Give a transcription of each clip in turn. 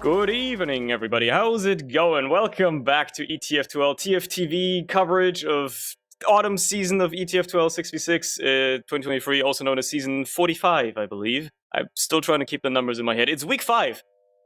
Good evening, everybody. How's it going? Welcome back to ETF2L TFTV coverage of autumn season of ETF2L 6v6 2023, also known as season 45, I believe. I'm still trying to keep the numbers in my head. It's week 5.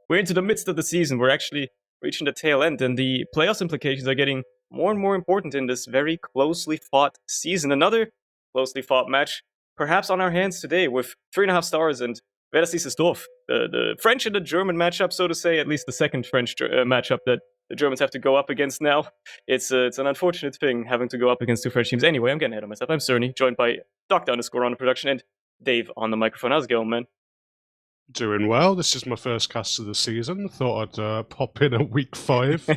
We're into the midst of the season. We're actually reaching the tail end, and the playoffs implications are getting more and more important in this very closely fought season. Another closely fought match, perhaps on our hands today, with 3.5 stars and liest, doof. The French and the German matchup, so to say, at least the second French matchup that the Germans have to go up against now. It's an unfortunate thing having to go up against two French teams. Anyway, I'm getting ahead of myself. I'm Cerny, joined by Dr. _ on the production, and Dave on the microphone. How's it going, man? Doing well. This is my first cast of the season. Thought I'd pop in at week 5.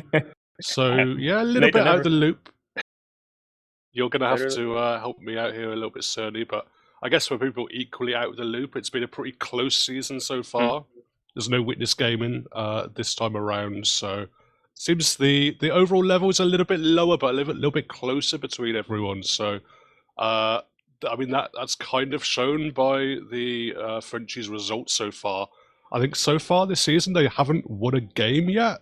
So, yeah, a little bit out of the loop. You're going to have to help me out here a little bit, Cerny, but I guess for people equally out of the loop, it's been a pretty close season so far. There's no witness gaming this time around, so it seems the overall level is a little bit lower, but a little bit closer between everyone. So, I mean, that's kind of shown by the Frenchies' results so far. I think so far this season they haven't won a game yet,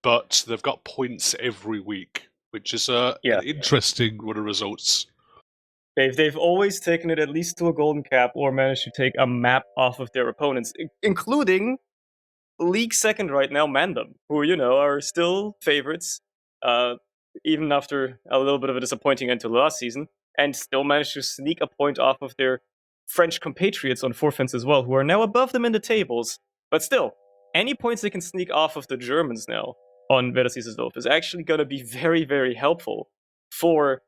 but they've got points every week, which is an interesting run of results. They've always taken it at least to a golden cap or managed to take a map off of their opponents, including league second right now, Mandem, who, you know, are still favorites, even after a little bit of a disappointing end to last season, and still managed to sneak a point off of their French compatriots on forfeits as well, who are now above them in the tables. But still, any points they can sneak off of the Germans now on liest is actually going to be very, very helpful for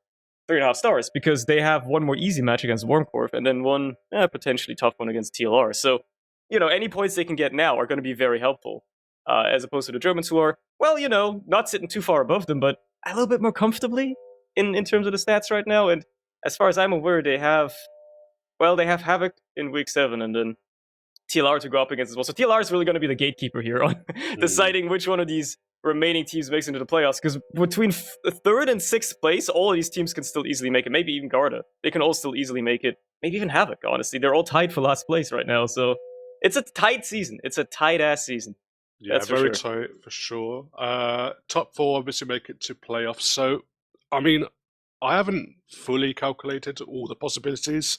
3.5 stars, because they have one more easy match against Wormkorf and then one potentially tough one against TLR. So, you know, any points they can get now are going to be very helpful, as opposed to the Germans, who are, well, you know, not sitting too far above them, but a little bit more comfortably in terms of the stats right now. And as far as I'm aware, they have Havoc in week 7 and then TLR to go up against as well. So TLR is really going to be the gatekeeper here on deciding which one of these remaining teams makes into the playoffs, because between 3rd and 6th place, all of these teams can still easily make it. Maybe even Garda. They can all still easily make it. Maybe even Havoc, honestly. They're all tied for last place right now, so it's a tight season. It's a tight-ass season. Yeah, that's very tight, for sure. Top 4 obviously make it to playoffs. So, I mean, I haven't fully calculated all the possibilities,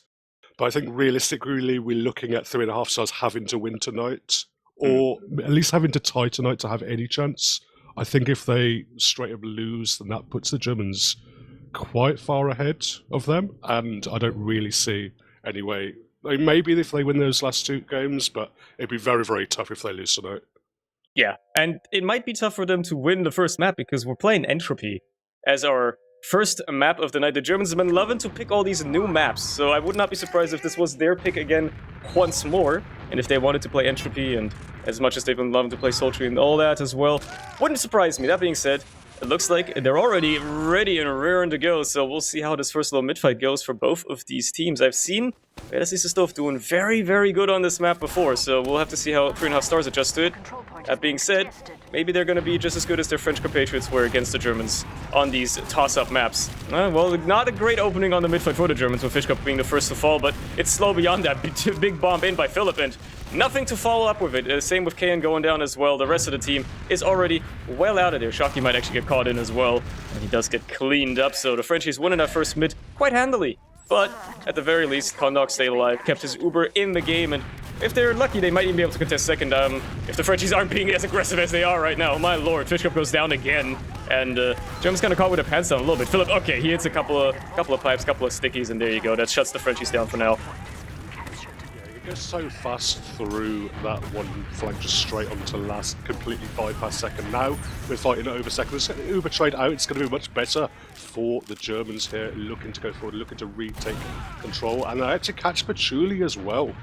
but I think realistically we're looking at 3.5 stars having to win tonight, or at least having to tie tonight to have any chance. I think if they straight up lose, then that puts the Germans quite far ahead of them, and I don't really see any way. Like, maybe if they win those last 2 games, but it'd be very, very tough if they lose tonight. Yeah, and it might be tough for them to win the first map, because we're playing Entropy as our first map of the night. The Germans have been loving to pick all these new maps, so I would not be surprised if this was their pick again once more, and if they wanted to play Entropy, and as much as they've been loving to play Sultry and all that as well, wouldn't surprise me. That being said, it looks like they're already ready and raring to go, so we'll see how this first little mid-fight goes for both of these teams. I've seen liest doing very, very good on this map before, so we'll have to see how 3.5 stars adjust to it. That being said, maybe they're going to be just as good as their French compatriots were against the Germans on these toss-up maps. Well, not a great opening on the mid-fight for the Germans, with Fishcup being the first to fall, but it's slow beyond that. Big bomb in by Philip, and nothing to follow up with it. Same with KN going down as well. The rest of the team is already well out of there. Shocky might actually get caught in as well, and he does get cleaned up, so the Frenchies winning that first mid quite handily. But at the very least, Kondok stayed alive, kept his Uber in the game, and if they're lucky, they might even be able to contest second, if the Frenchies aren't being as aggressive as they are right now. My lord, Fishcup goes down again, and German's kind of caught with their pants down a little bit. Philip, okay, he hits a couple of pipes, couple of stickies, and there you go. That shuts the Frenchies down for now. It goes so fast through that one flank, just straight onto last, completely bypass second. Now we're fighting over second. Let's get the Uber trade out. It's going to be much better for the Germans here, looking to go forward, looking to retake control, and actually catch Patchouli as well.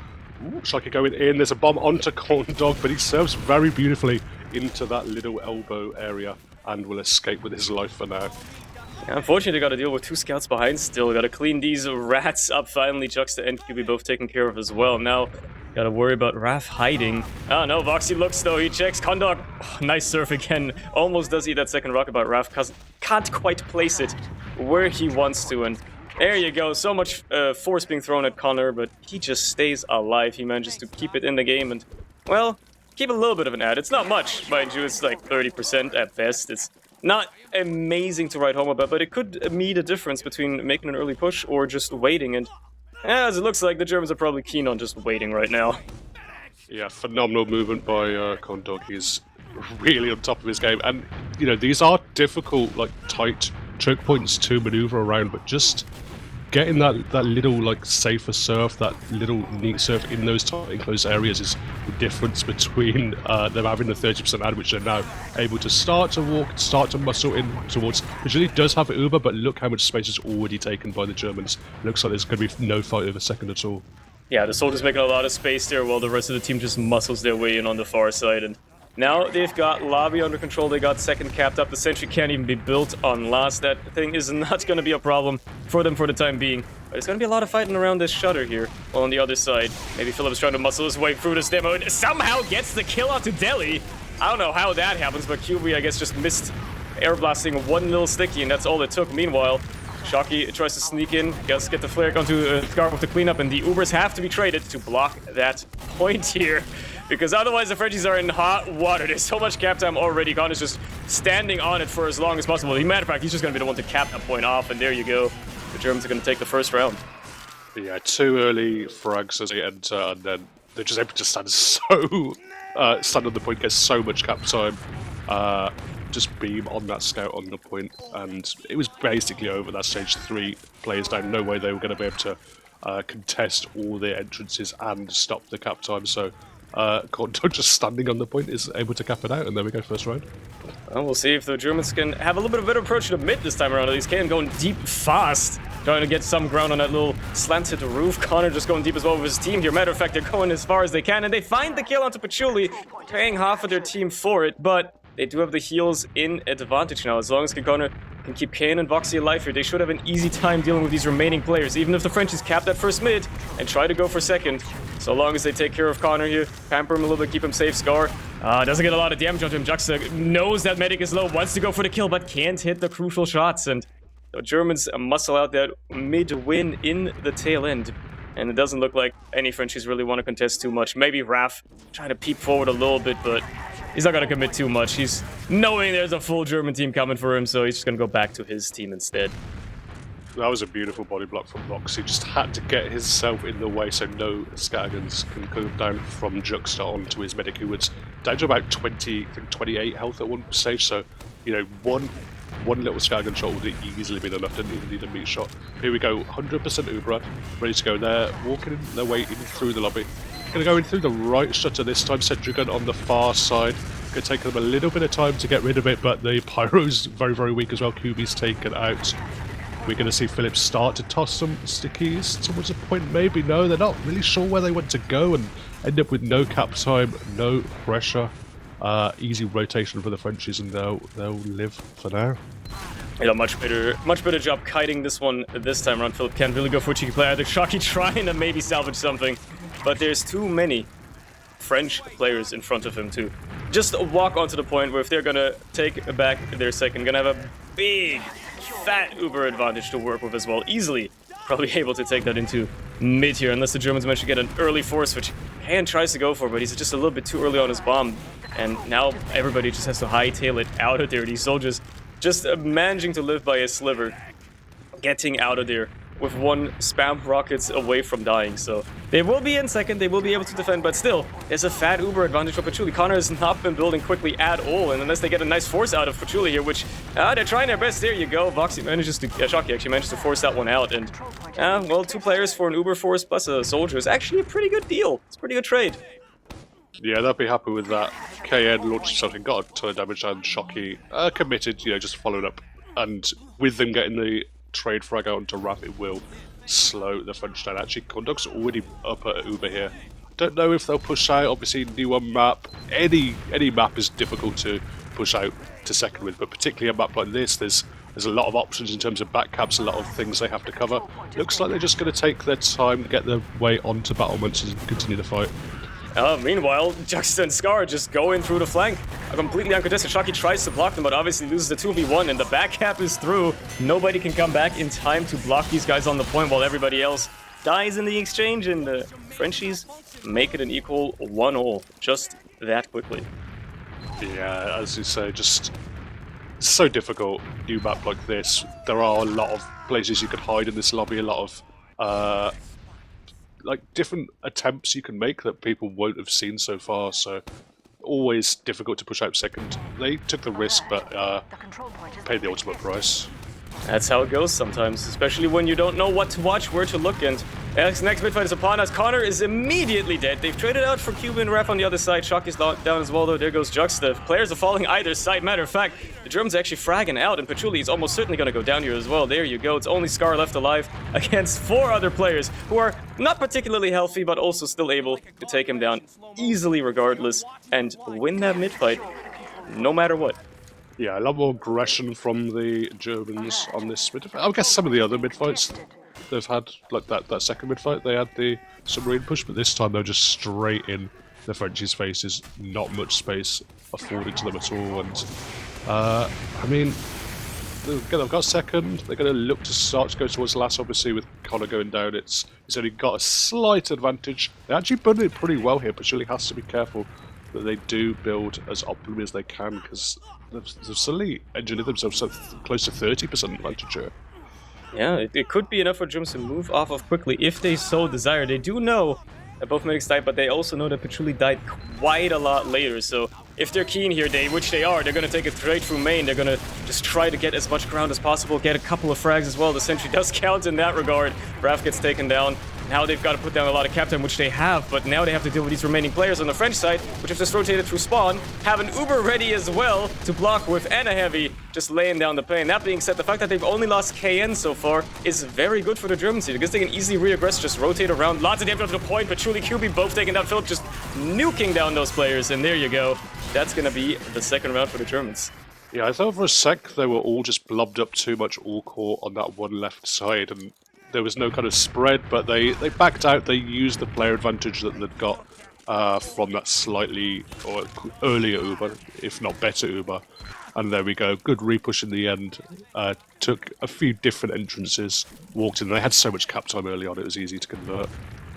Shocky going in. There's a bomb onto Corndog, but he serves very beautifully into that little elbow area and will escape with his life for now. Yeah, unfortunately, they got to deal with 2 scouts behind still. Got to clean these rats up finally. Juxta and QB both taken care of as well. Now, got to worry about Raf hiding. Oh no, Voxy looks though. He checks. Kondok, nice surf again. Almost does eat that second rocket, but Raf can't quite place it where he wants to. And there you go. So much force being thrown at Connor, but he just stays alive. He manages to keep it in the game. And, well, keep a little bit of an ad. It's not much, mind you. It's like 30% at best. It's not amazing to write home about, but it could mean a difference between making an early push or just waiting. And as it looks like, the Germans are probably keen on just waiting right now. Yeah, phenomenal movement by Condog. He's really on top of his game. And, you know, these are difficult, like, tight choke points to maneuver around, but just getting that little, like, safer surf, that little neat surf in those tight enclosed areas is the difference between them having the 30% ad, which they're now able to start to walk, start to muscle in towards. Usually does have Uber, but look how much space is already taken by the Germans. Looks like there's going to be no fight over second at all. Yeah, the soldiers making a lot of space there while the rest of the team just muscles their way in on the far side. And now they've got lobby under control, they got second capped up, the sentry can't even be built on last. That thing is not going to be a problem for them for the time being. But it's going to be a lot of fighting around this shutter here. While on the other side, maybe Philip's trying to muscle his way through this demo and somehow gets the kill out to Delhi. I don't know how that happens, but QB, I guess, just missed air blasting one little sticky, and that's all it took. Meanwhile, Shocky tries to sneak in, gets get the flare onto Scarf with the cleanup, and the Ubers have to be traded to block that point here. Because otherwise the Frenchies are in hot water. There's so much cap time already. Khan is just standing on it for as long as possible. As a matter of fact, he's just going to be the one to cap that point off, and there you go. The Germans are going to take the first round. Yeah, 2 early frags as they enter, and then they're just able to stand stand on the point, get so much cap time. Just beam on that scout on the point, and it was basically over. That stage 3 players down. No way they were going to be able to contest all their entrances and stop the cap time. So Korto just standing on the point is able to cap it out, and there we go, first round. Well, we'll see if the Germans can have a little bit of a better approach to mid this time around. At least KN going deep fast, trying to get some ground on that little slanted roof. Connor just going deep as well with his team here. Matter of fact, they're going as far as they can, and they find the kill onto Patchouli, paying half of their team for it, but they do have the heals in advantage now. As long as Connor can keep Kane and Voxy alive here, they should have an easy time dealing with these remaining players, even if the Frenchies cap that first mid and try to go for second. So long as they take care of Connor here, pamper him a little bit, keep him safe. Scar doesn't get a lot of damage onto him. Juxta knows that medic is low, wants to go for the kill, but can't hit the crucial shots. And the Germans muscle out that mid-win in the tail end. And it doesn't look like any Frenchies really want to contest too much. Maybe Raf trying to peep forward a little bit, but he's not going to commit too much. He's knowing there's a full German team coming for him, so he's just going to go back to his team instead. That was a beautiful body block from Vox. He just had to get himself in the way so no Scatterguns can go down from Juxta onto his medic, who was down to about 20, I think 28 health at one stage. So, you know, one little Scattergun shot would have easily been enough. Didn't even need a meat shot. Here we go, 100% Uber, ready to go there, walking their way in through the lobby. Gonna go in through the right shutter this time, sentry gun on the far side. Gonna take them a little bit of time to get rid of it, but the Pyro's very, very weak as well. QB's taken out. We're going to see Phillips start to toss some stickies towards a point. Maybe, no, they're not really sure where they want to go, and end up with no cap time, no pressure. Easy rotation for the Frenchies, and they'll live for now. Yeah, much better job kiting this one this time around. Philip can't really go for a cheeky play either. Shocky trying to maybe salvage something, but there's too many French players in front of him to just walk onto the point where if they're gonna take back their second, gonna have a big fat Uber advantage to work with as well. Easily probably able to take that into mid here, unless the Germans manage to get an early force, which Han tries to go for, but he's just a little bit too early on his bomb. And now everybody just has to hightail it out of there. These soldiers just managing to live by a sliver, getting out of there with one spam rockets away from dying. So they will be in second, they will be able to defend, but still, there's a fat Uber advantage for Patchouli. Connor has not been building quickly at all, and unless they get a nice force out of Patchouli here, which they're trying their best. There you go. Voxy manages to, Shocky actually manages to force that one out, and well, 2 players for an Uber force plus a soldier is actually a pretty good deal. It's a pretty good trade. Yeah, they'll be happy with that. KN launched something, got a ton of damage, and Shocky committed, you know, just followed up. And with them getting the trade frag out onto Raf, it will slow the French down. Actually, Condog's already up at Uber here. Don't know if they'll push out. Obviously, newer map. Any map is difficult to push out to second with, but particularly a map like this, there's a lot of options in terms of back caps, a lot of things they have to cover. Looks like they're just going to take their time, get their way onto battlements and continue the fight. Meanwhile, Juxta and Scar just going through the flank. A completely uncontested. Shocky tries to block them, but obviously loses the 2v1, and the back cap is through. Nobody can come back in time to block these guys on the point while everybody else dies in the exchange, and the Frenchies make it an equal 1-1. Just that quickly. Yeah, as you say, just so difficult. New map like this, there are a lot of places you could hide in this lobby, a lot of like different attempts you can make that people won't have seen so far. So always difficult to push out second. They took the risk, but paid the ultimate price. That's how it goes sometimes, especially when you don't know what to watch, where to look, and Alex's next midfight is upon us. Connor is immediately dead. They've traded out for Cuban Ref on the other side. Shock is down as well, though. There goes Juxta. Players are falling either side. Matter of fact, the Germans are actually fragging out, and Patchouli is almost certainly going to go down here as well. There you go. It's only Scar left alive against 4 other players who are not particularly healthy, but also still able to take him down easily regardless and win that midfight no matter what. Yeah, a lot more aggression from the Germans on this midfight. I guess some of the other midfights they've had, like that second midfight, they had the submarine push, but this time they're just straight in the Frenchies' faces, not much space afforded to them at all. And I mean, they've got second. They're going to look to start to go towards the last. Obviously, with Connor going down, it's only got a slight advantage. They actually built it pretty well here, but surely has to be careful that they do build as optimally as they can, because they've suddenly engineered themselves close to 30% advantage here. Yeah, it could be enough for Germans to move off of quickly if they so desire. They do know that both medics died, but they also know that Patchouli died quite a lot later. So if they're keen here, which they are, they're going to take it straight through main. They're going to just try to get as much ground as possible, get a couple of frags as well. The sentry does count in that regard. Raf gets taken down. Now they've got to put down a lot of cap time, which they have, but now they have to deal with these remaining players on the French side, which have just rotated through spawn, have an Uber ready as well to block with, and a heavy just laying down the plane. That being said, the fact that they've only lost KN so far is very good for the Germans here, because they can easily re-aggress, just rotate around. Lots of damage to the point, Patchouli, QB both taking down Philip, just nuking down those players, and there you go. That's going to be the second round for the Germans. Yeah, I thought for a sec they were all just blubbed up too much all core on that one left side, and there was no kind of spread, but they backed out. They used the player advantage that they'd got from that slightly or earlier Uber, if not better Uber. And there we go. Good repush in the end. Took a few different entrances, walked in. They had so much cap time early on, it was easy to convert.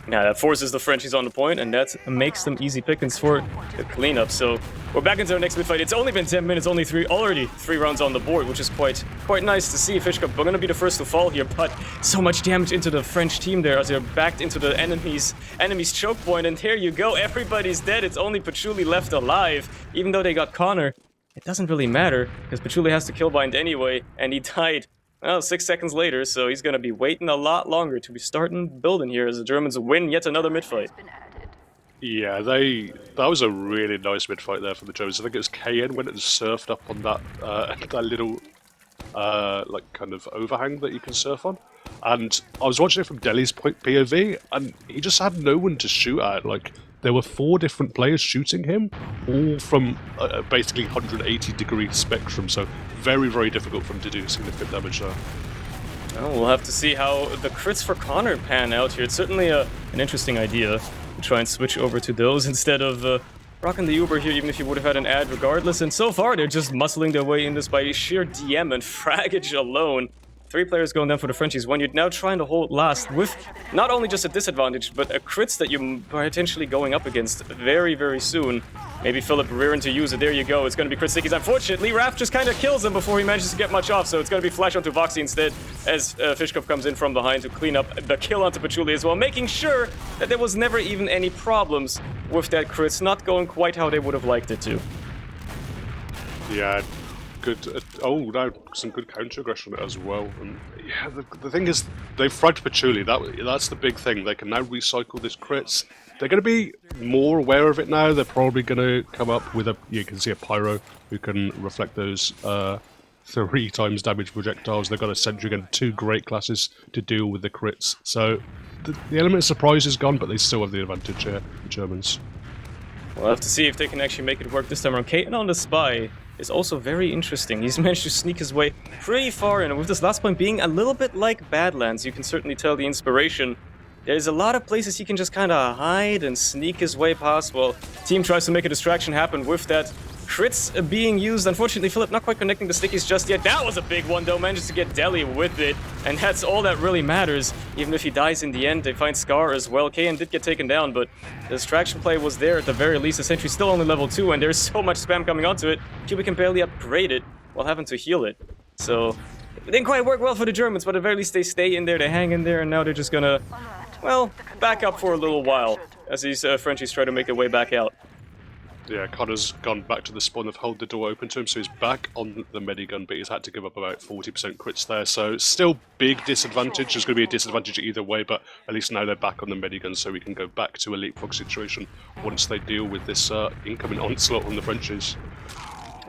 Yeah, that forces the Frenchies on the point, and that makes them easy pickings for the cleanup. So we're back into our next midfight. It's only been 10 minutes, already three rounds on the board, which is quite nice to see. Fish Cup, we're going to be the first to fall here, but so much damage into the French team there as they're backed into the enemy's choke point, and here you go. Everybody's dead. It's only Patchouli left alive, even though they got Connor. It doesn't really matter, because Patchouli has to kill bind anyway, and he died. Well, 6 seconds later, so he's going to be waiting a lot longer to be starting building here as the Germans win yet another midfight. Yeah, that was a really nice midfight there for the Germans. I think it was KN went and surfed up on that that little like kind of overhang that you can surf on. And I was watching it from Deli's POV, and he just had no one to shoot at. Like, there were 4 different players shooting him, all from basically 180-degree spectrum, so very, very difficult for him to do significant damage there. Well, we'll have to see how the crits for Connor pan out here. It's certainly an interesting idea to try and switch over to those instead of rocking the Uber here, even if you would have had an ad regardless. And so far, they're just muscling their way in this by sheer DM and fraggage alone. 3 players going down for the Frenchies when you're now trying to hold last with not only just a disadvantage, but a crits that you're potentially going up against very, very soon. Maybe Philip rearing to use it. There you go. It's going to be crit stickies. Unfortunately, Raph just kind of kills him before he manages to get much off, so it's going to be flash onto Voxy instead as Fishcup comes in from behind to clean up the kill onto Patchouli as well, making sure that there was never even any problems with that crits not going quite how they would have liked it to. Yeah. Good. Oh, no, some good counter aggression as well. And yeah, the thing is, they've fragged Patchouli. That's the big thing. They can now recycle this crits. They're going to be more aware of it now. They're probably going to come up with you can see a pyro who can reflect those 3 times damage projectiles. They've got a sentry again, 2 great classes to deal with the crits. So the element of surprise is gone, but they still have the advantage here, the Germans. We'll have to see if they can actually make it work this time around. Caton on the spy is also very interesting. He's managed to sneak his way pretty far in, and with this last point being a little bit like Badlands, you can certainly tell the inspiration. There's a lot of places he can just kind of hide and sneak his way past. Well, team tries to make a distraction happen with that Crits being used. Unfortunately, Philip not quite connecting the stickies just yet. That was a big one, though. Manages to get Deli with it. And that's all that really matters. Even if he dies in the end, they find Scar as well. Kayan did get taken down, but the distraction play was there at the very least. The sentry's still only level 2, and there's so much spam coming onto it. QB can barely upgrade it while having to heal it. So, it didn't quite work well for the Germans, but at the very least they stay in there, they hang in there, and now they're just gonna, well, back up for a little while as these Frenchies try to make their way back out. Yeah, Connor's gone back to the spawn. They've held the door open to him, so he's back on the medigun, but he's had to give up about 40% crits there. So still big disadvantage. There's going to be a disadvantage either way, but at least now they're back on the medigun, so we can go back to a leapfrog situation once they deal with this incoming onslaught from the Frenchies.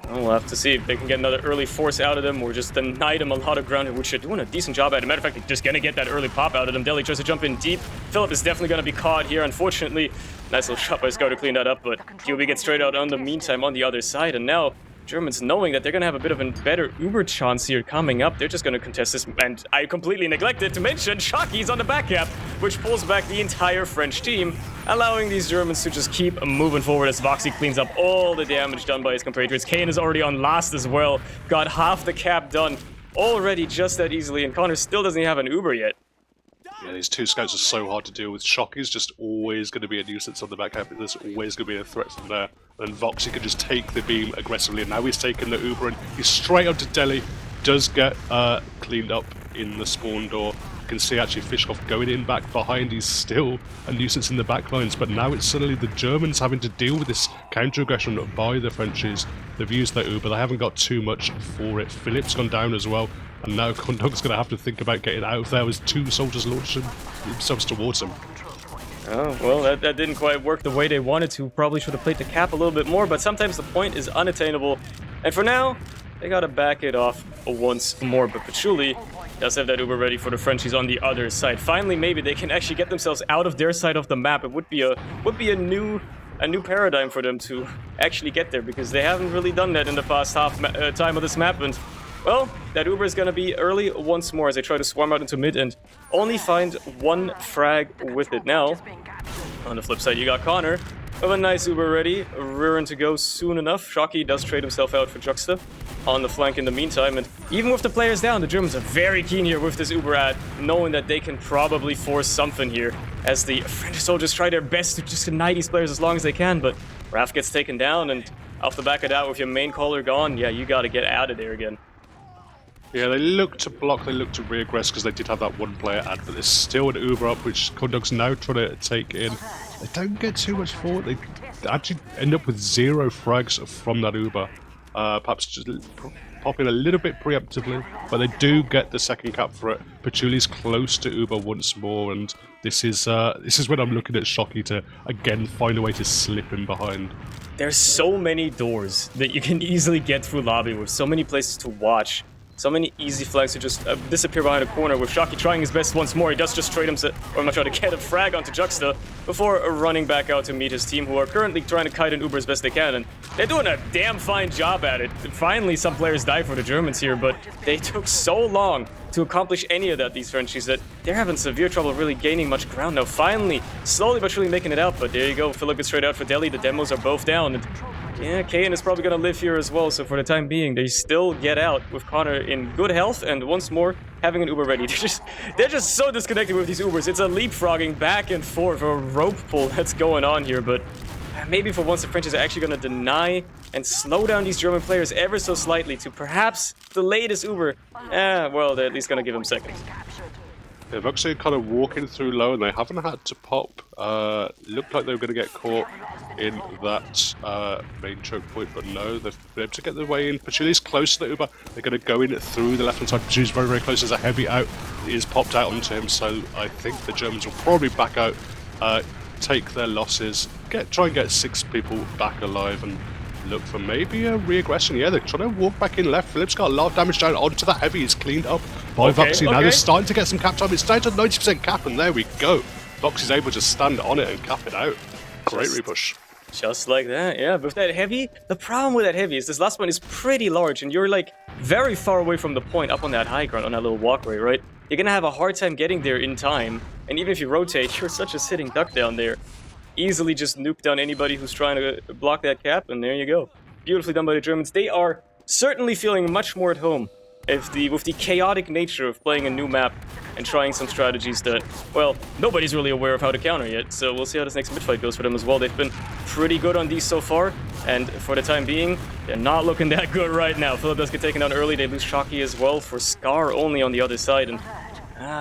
We'll have to see if they can get another early force out of them or just deny them a lot of ground, which they're doing a decent job at. As a matter of fact, they're just going to get that early pop out of them. Deli tries to jump in deep. Philip is definitely going to be caught here, unfortunately. Nice little shot by Scar to clean that up, but QB gets straight out on the meantime on the other side, and now Germans knowing that they're going to have a bit of a better Uber chance here coming up, they're just going to contest this, and I completely neglected to mention Shocky's on the back cap, which pulls back the entire French team, allowing these Germans to just keep moving forward as Voxy cleans up all the damage done by his compatriots. Kane is already on last as well, got half the cap done already just that easily, and Connor still doesn't have an Uber yet. Yeah, these two scouts are so hard to deal with. Shocky's just always going to be a nuisance on the back half. There's always going to be a threat from there. And Voxy can just take the beam aggressively. And now he's taken the Uber and he's straight onto Deli. Does get cleaned up in the spawn door. You can see actually Fishkoff going in back behind. He's still a nuisance in the back lines. But now it's suddenly the Germans having to deal with this counter-aggression by the Frenchies. They've used their Uber. They haven't got too much for it. Philip's gone down as well. And now Kondog's going to have to think about getting out of there as two soldiers launch themselves towards him. Oh, well, that didn't quite work the way they wanted to. Probably should have played the cap a little bit more, but sometimes the point is unattainable. And for now, they got to back it off once more. But Patchouli does have that Uber ready for the Frenchies on the other side. Finally, maybe they can actually get themselves out of their side of the map. It would be a new paradigm for them to actually get there, because they haven't really done that in the past time of this map. And well, that Uber is going to be early once more as they try to swarm out into mid and only find one frag with it. Now, on the flip side, you got Connor with a nice Uber ready, rearing to go soon enough. Shocky does trade himself out for Juxta on the flank in the meantime, and even with the players down, the Germans are very keen here with this Uber ad, knowing that they can probably force something here as the French soldiers try their best to just deny these players as long as they can, but Raf gets taken down, and off the back of that, with your main caller gone, yeah, you got to get out of there again. Yeah, they look to block, they look to re-aggress because they did have that one player ad, but there's still an Uber up, which Kondog's now trying to take in. They don't get too much for it. They actually end up with 0 frags from that Uber. Perhaps just popping a little bit preemptively, but they do get the second cap for it. Patchouli's close to Uber once more, and this is when I'm looking at Shocky to again find a way to slip in behind. There's so many doors that you can easily get through lobby with so many places to watch. So many easy flags to just disappear behind a corner, with Shocky trying his best once more. He does just trade himself, or not try to get a frag onto Juxta before running back out to meet his team, who are currently trying to kite an Uber as best they can, and they're doing a damn fine job at it. Finally, some players die for the Germans here, but they took so long to accomplish any of that, these Frenchies, that they're having severe trouble really gaining much ground now. Finally, slowly but surely making it out, but there you go. Philip gets straight out for Deli. The demos are both down, and yeah, Kayan is probably going to live here as well, so for the time being, they still get out with Connor in good health, and once more, having an Uber ready. They're just so disconnected with these Ubers. It's a leapfrogging back and forth, a rope pull that's going on here, but maybe for once the French are actually going to deny and slow down these German players ever so slightly to perhaps delay this Uber. Well, they're at least going to give them seconds. They've actually kind of walking through low, and they haven't had to pop. Looked like they were going to get caught in that main choke point, but no, they've been able to get their way in. Patchouli's close to the Uber. They're going to go in through the left-hand side. Patchouli's very, very close. There's a heavy out. It is popped out onto him, so I think the Germans will probably back out, take their losses, try and get 6 people back alive, and look for maybe a re-aggression. Yeah, they're trying to walk back in left. Philip's got a lot of damage down onto that heavy. He's cleaned up by Voxy. Now they're starting to get some cap time. It's down to 90% cap, and there we go. Voxy's able to stand on it and cap it out. Great repush. Just like that, yeah. With that heavy, the problem with that heavy is this last one is pretty large, and you're like very far away from the point up on that high ground, on that little walkway, right? You're gonna have a hard time getting there in time, and even if you rotate, you're such a sitting duck down there. Easily just nuke down anybody who's trying to block that cap, and there you go. beautifully done by the Germans. They are certainly feeling much more at home with the chaotic nature of playing a new map and trying some strategies that, well, nobody's really aware of how to counter yet, so we'll see how this next mid-fight goes for them as well. They've been pretty good on these so far, and for the time being, they're not looking that good right now. Philip does get taken down early, they lose Shocky as well for Scar only on the other side, and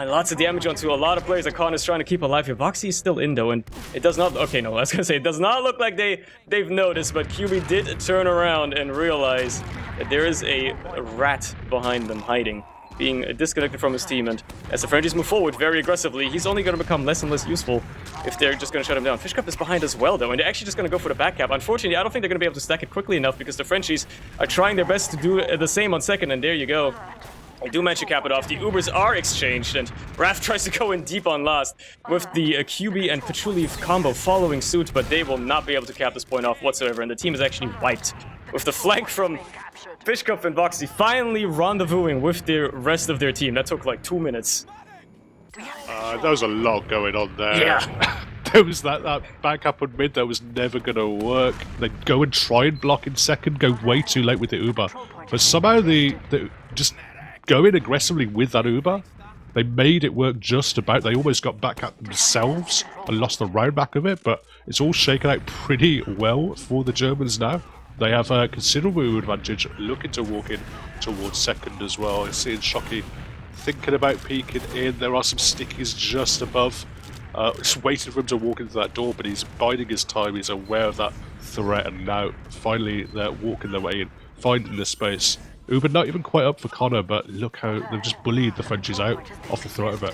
lots of damage onto a lot of players that Khan is trying to keep alive here. Voxy is still in though, and it does not... Okay, no, I was gonna say, it does not look like they've noticed, but QB did turn around and realize that there is a rat behind them hiding, being disconnected from his team, and as the Frenchies move forward very aggressively, he's only going to become less and less useful if they're just going to shut him down. Fishcup is behind as well though, and they're actually just going to go for the back cap. Unfortunately, I don't think they're going to be able to stack it quickly enough because the Frenchies are trying their best to do the same on second, and there you go. They do manage to cap it off. The Ubers are exchanged, and Raph tries to go in deep on last with the QB and Patchouli combo following suit, but they will not be able to cap this point off whatsoever, and the team is actually wiped. With the flank from Fishcup and Voxy finally rendezvousing with the rest of their team. That took like 2 minutes. There was a lot going on there. Yeah. There was that back up on mid that was never going to work. They'd go and try and block in second, go way too late with the Uber. But somehow they just going aggressively with that Uber, they made it work just about. They almost got back at themselves and lost the round back of it, but it's all shaken out pretty well for the Germans now. They have a considerable advantage, looking to walk in towards second as well. Seeing Shocky thinking about peeking in. There are some stickies just above, just waiting for him to walk into that door, but he's biding his time. He's aware of that threat, and now finally they're walking their way in, finding the space. Uber not even quite up for Connor, but look how they've just bullied the Frenchies out off the throat of it.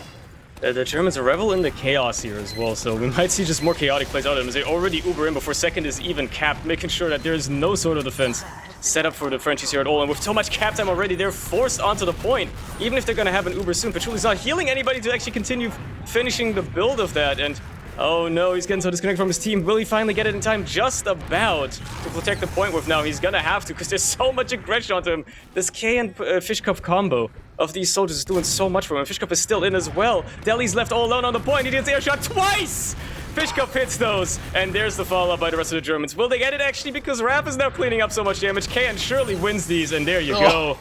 The Germans revel in the chaos here as well, so we might see just more chaotic plays out of them as they already Uber in before second is even capped, making sure that there is no sort of defense set up for the Frenchies here at all. And with so much cap time already, they're forced onto the point, even if they're going to have an Uber soon. Patchouli's not healing anybody to actually continue finishing the build of that, and oh no, he's getting so disconnected from his team. Will he finally get it in time? Just about to protect the point with now. He's gonna have to, because there's so much aggression onto him. This K and Fishcup combo of these soldiers is doing so much for him. Fishcup is still in as well. Deli's left all alone on the point. He did his air shot twice! Fishcup hits those, and there's the follow-up by the rest of the Germans. Will they get it actually? Because Raph is now cleaning up so much damage. K surely wins these, and there you go.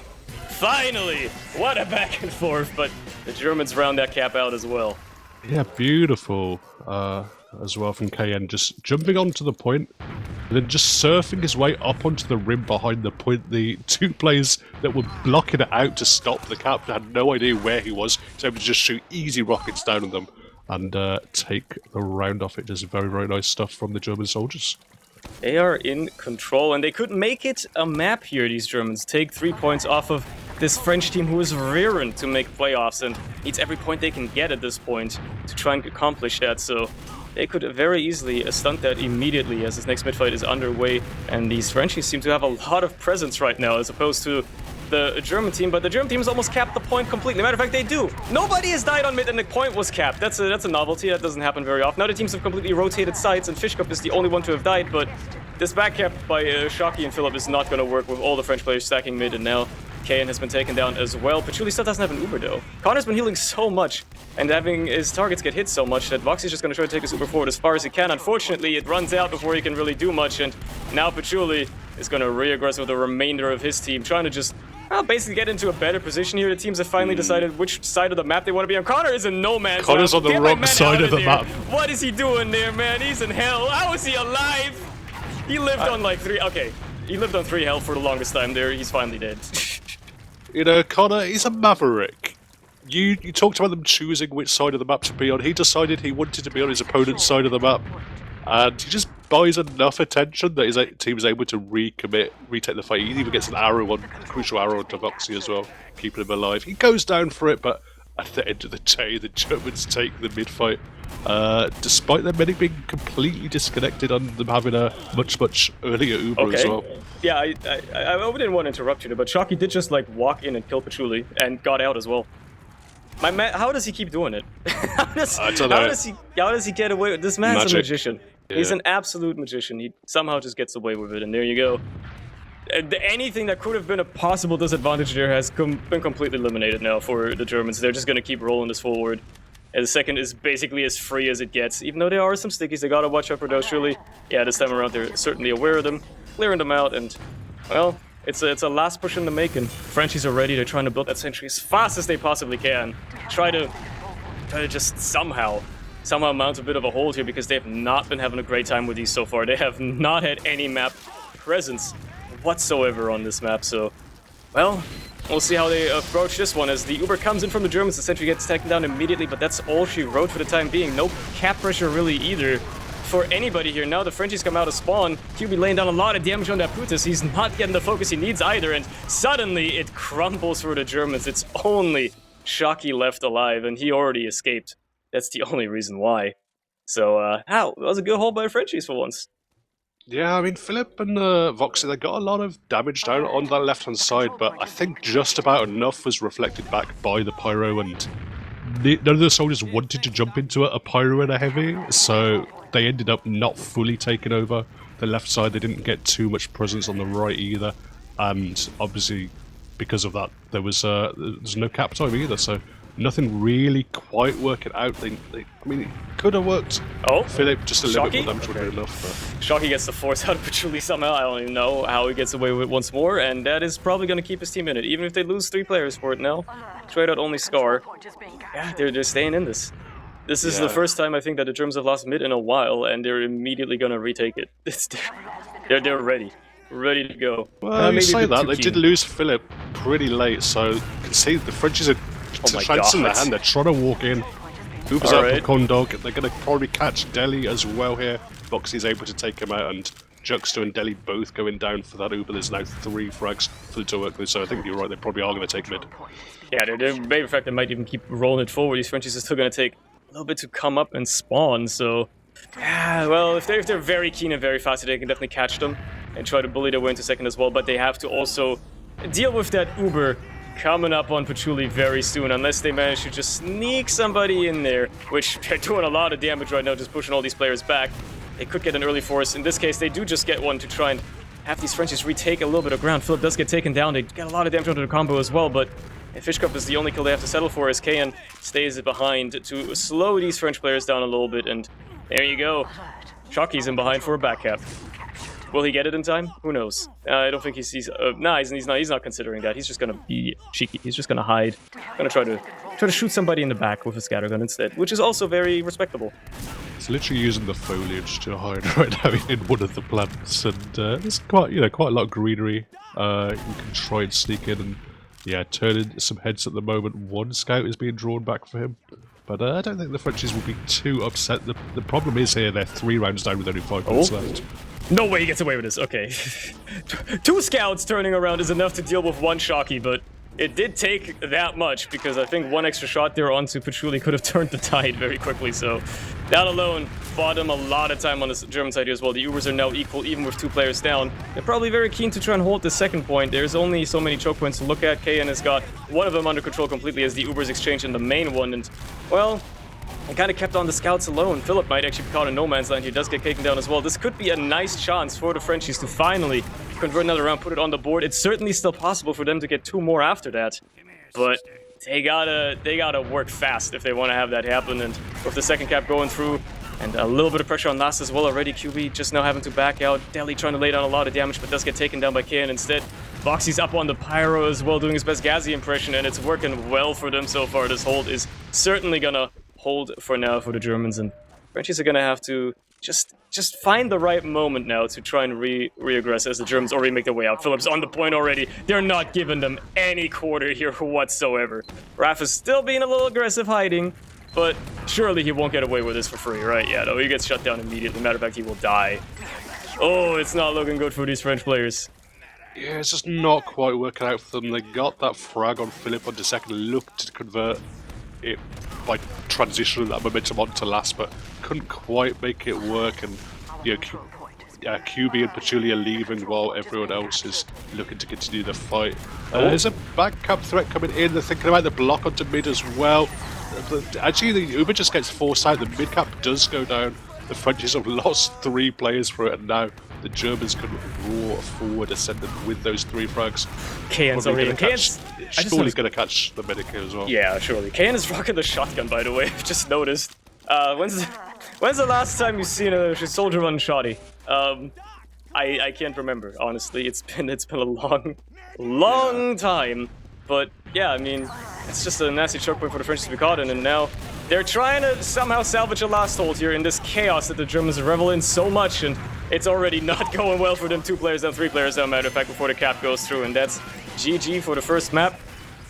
Finally! What a back and forth, but the Germans round that cap out as well. Yeah, beautiful as well from KN, just jumping onto the point and then just surfing his way up onto the rim behind the point. The two players that were blocking it out to stop the cap had no idea where he was, so able to just shoot easy rockets down on them and take the round off it. Just very, very nice stuff from the German soldiers. They are in control, and they could make it a map here, these Germans. Take 3 points off of this French team who is rearing to make playoffs and needs every point they can get at this point to try and accomplish that. So they could very easily stunt that immediately as this next mid-fight is underway. And these Frenchies seem to have a lot of presence right now as opposed to the German team, but the German team has almost capped the point completely. Matter of fact, they do. Nobody has died on mid and the point was capped. That's a novelty. That doesn't happen very often. Now the teams have completely rotated sides and Fishcup is the only one to have died, but this back cap by Shocky and Philip is not going to work with all the French players stacking mid, and now Kayan has been taken down as well. Patchouli still doesn't have an Uber though. Connor's been healing so much and having his targets get hit so much that Voxy's just going to try to take his Uber forward as far as he can. Unfortunately, it runs out before he can really do much, and now Patchouli is going to re-aggress with the remainder of his team, trying to just basically get into a better position here. The teams have finally decided which side of the map they want to be on. Connor is in no man's land. Connor's on the wrong side of the map. What is he doing there, man? He's in hell. How is he alive? He lived on like 3... Okay, he lived on 3 health for the longest time there. He's finally dead. You know, Connor, he's a maverick. You talked about them choosing which side of the map to be on. He decided he wanted to be on his opponent's side of the map. And he just buys enough attention that his team is able to recommit, retake the fight. He even gets an arrow on, a crucial arrow onto Voxy as well, keeping him alive. He goes down for it, but at the end of the day, the Germans take the mid-fight. Despite their medic being completely disconnected and them having a much, much earlier Uber as well. Yeah, I didn't want to interrupt you, but Shocky did just like walk in and kill Patchouli and got out as well. My man, how does he keep doing it? How does he get away with this? Man's a magician. Yeah. He's an absolute magician. He somehow just gets away with it, and there you go. Anything that could have been a possible disadvantage there has been completely eliminated now for the Germans. They're just going to keep rolling this forward. And the second is basically as free as it gets. Even though there are some stickies, they gotta watch out for those. Surely, yeah, this time around they're certainly aware of them, clearing them out, and Well, it's a last push in the making. Frenchies are ready. They're trying to build that sentry as fast as they possibly can. Try to just somehow mount a bit of a hold here, because they have not been having a great time with these so far. They have not had any map presence whatsoever on this map, so, well, we'll see how they approach this one. As the Uber comes in from the Germans, the sentry gets taken down immediately, but that's all she wrote for the time being. No cap pressure really either for anybody here. Now the Frenchies come out of spawn. QB laying down a lot of damage on that Putis. He's not getting the focus he needs either, and suddenly it crumbles for the Germans. It's only Shocky left alive, and he already escaped. That's the only reason why. So, that was a good hold by the Frenchies for once. Yeah, I mean, Philip and Voxy, they got a lot of damage down on that left-hand side, but I think just about enough was reflected back by the Pyro, and none of the soldiers wanted to jump into a Pyro and a Heavy, so they ended up not fully taking over the left side. They didn't get too much presence on the right either, and obviously, because of that, there's no cap time either, so nothing really quite working out. I mean, it could have worked. Oh, Philip, just a little bit more damage would have been enough. But Shocky gets the force out of Patchouli somehow. I don't even know how he gets away with it once more, and that is probably going to keep his team in it, even if they lose 3 players for it now. Trade out only Scar. Yeah, they're staying in this. This is the first time I think that the Germans have lost mid in a while, and they're immediately going to retake it. They're ready. Ready to go. Well, you say that, they did lose Philip pretty late, so you can see the Frenchies are chance in their hand. They're trying to walk in. Uber's out for Condog. They're going to probably catch Deli as well here. Voxy's able to take him out, and Juxta and Deli both going down for that Uber. There's now 3 frags for the to work with, so I think you're right, they probably are going to take mid. Yeah, maybe in fact they might even keep rolling it forward. These Frenchies are still going to take a little bit to come up and spawn, so... Yeah, well, if they're very keen and very fast, they can definitely catch them and try to bully their way into second as well, but they have to also deal with that Uber coming up on Patchouli very soon, unless they manage to just sneak somebody in there, which they're doing a lot of damage right now, just pushing all these players back. They could get an early force. In this case, they do just get one to try and have these Frenchies retake a little bit of ground. Philip does get taken down. They get a lot of damage onto the combo as well, but Fishcup is the only kill they have to settle for, as Kayan stays behind to slow these French players down a little bit, and there you go. Shocky's in behind for a back cap. Will he get it in time? Who knows? I don't think he sees. Nah, he's not considering that. He's just gonna be cheeky. He's just gonna hide. Gonna try to shoot somebody in the back with a scattergun instead, which is also very respectable. It's literally using the foliage to hide right now in one of the plants, and there's quite a lot of greenery. You can try and sneak in and turn in some heads at the moment. One scout is being drawn back for him. But I don't think the Frenchies will be too upset. The problem is here, they're 3 rounds down with only 5 minutes left. No way he gets away with this. Okay. 2 scouts turning around is enough to deal with 1 Shocky, but it did take that much, because I think 1 extra shot there onto Patchouli could have turned the tide very quickly, so that alone bought him a lot of time on the German side here as well. The Ubers are now equal, even with 2 players down. They're probably very keen to try and hold the second point. There's only so many choke points to look at. Kayan has got one of them under control completely as the Ubers exchange in the main one, and, well, he kind of kept on the scouts alone. Philip might actually be caught in no man's land. He does get taken down as well. This could be a nice chance for the Frenchies to finally convert another round, put it on the board. It's certainly still possible for them to get 2 more after that, but they gotta work fast if they want to have that happen. And with the second cap going through, and a little bit of pressure on Last as well already, QB just now having to back out. Deli trying to lay down a lot of damage, but does get taken down by Kayan instead. Voxy's up on the Pyro as well, doing his best Gazi impression, and it's working well for them so far. This hold is certainly gonna hold for now for the Germans, and Frenchies are gonna have to just find the right moment now to try and re-aggress as the Germans already make their way out. Philip's on the point already. They're not giving them any quarter here whatsoever. Raph is still being a little aggressive hiding, but surely he won't get away with this for free, right? Yeah, no, he gets shut down immediately. Matter of fact, he will die. Oh, it's not looking good for these French players. Yeah, it's just not quite working out for them. They got that frag on Philip on the second, looked to convert it by transitioning that momentum onto Last, but couldn't quite make it work, and QB and Patchouli are leaving while everyone else is looking to continue the fight. There's a back cap threat coming in. They're thinking about the block onto mid as well. Actually, the Uber just gets forced out. The mid cap does go down. The Frenchies have lost 3 players for it, and now the Germans can roar forward, ascendant with those 3 frags. Kayan's already. Kayan's surely going to catch the medic here as well. Yeah, surely. Kayan is rocking the shotgun, by the way. I've just noticed. When's the last time you've seen a soldier run shoddy? I can't remember, honestly. It's been a long time. But yeah, I mean, it's just a nasty choke point for the French to be caught in, and now they're trying to somehow salvage a last hold here in this chaos that the Germans revel in so much, and it's already not going well for them. 2 players down, 3 players down, matter of fact, before the cap goes through, and that's GG for the first map.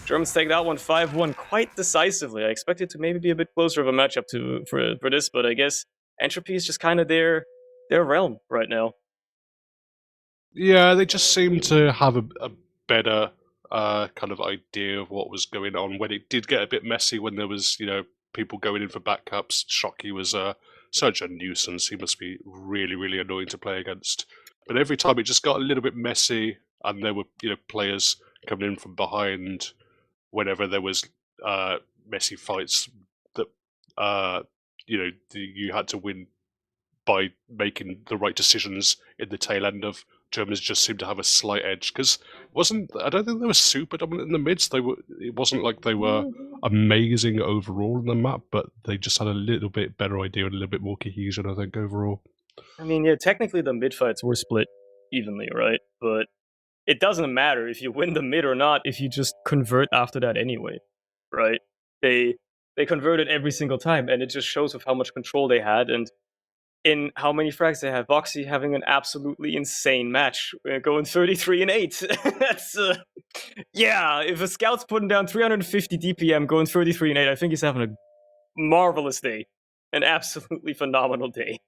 Germans take that one 5-1 quite decisively. I expected to maybe be a bit closer of a matchup for this, but I guess Entropy is just kind of their realm right now. Yeah, they just seem to have a better kind of idea of what was going on when it did get a bit messy, when there was, people going in for backups. Shockey was such a nuisance. He must be really, really annoying to play against. But every time it just got a little bit messy, and there were, players coming in from behind whenever there was messy fights that, you had to win by making the right decisions in the tail end of. Germans just seemed to have a slight edge because I don't think they were super dominant in the mids. It wasn't like they were amazing overall in the map, but they just had a little bit better idea and a little bit more cohesion, I think, overall. I mean, yeah, technically the mid fights were split evenly, right? But it doesn't matter if you win the mid or not if you just convert after that anyway, right? They converted every single time, and it just shows with how much control they had and in how many frags they have. Voxy having an absolutely insane match, going 33-8. That's yeah. If a scout's putting down 350 DPM, going 33-8, I think he's having a marvelous day, an absolutely phenomenal day.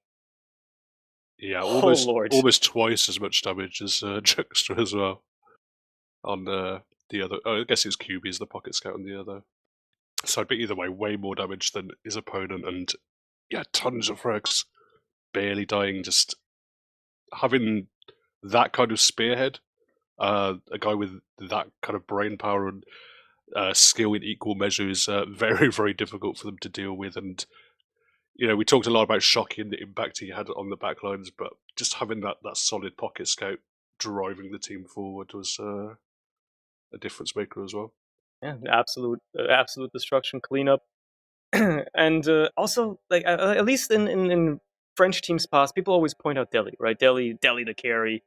Yeah, almost twice as much damage as Juxter as well. On the other, I guess it's QB is the pocket scout on the other. So, but either way, way more damage than his opponent, and yeah, tons of frags, barely dying, just having that kind of spearhead, a guy with that kind of brain power and skill in equal measure is very, very difficult for them to deal with. And we talked a lot about Shockey and the impact he had on the backlines, but just having that solid pocket scout driving the team forward was a difference maker as well. Yeah, absolute destruction cleanup. And also, like at least in French teams past, people always point out Delhi, right? Delhi the carry.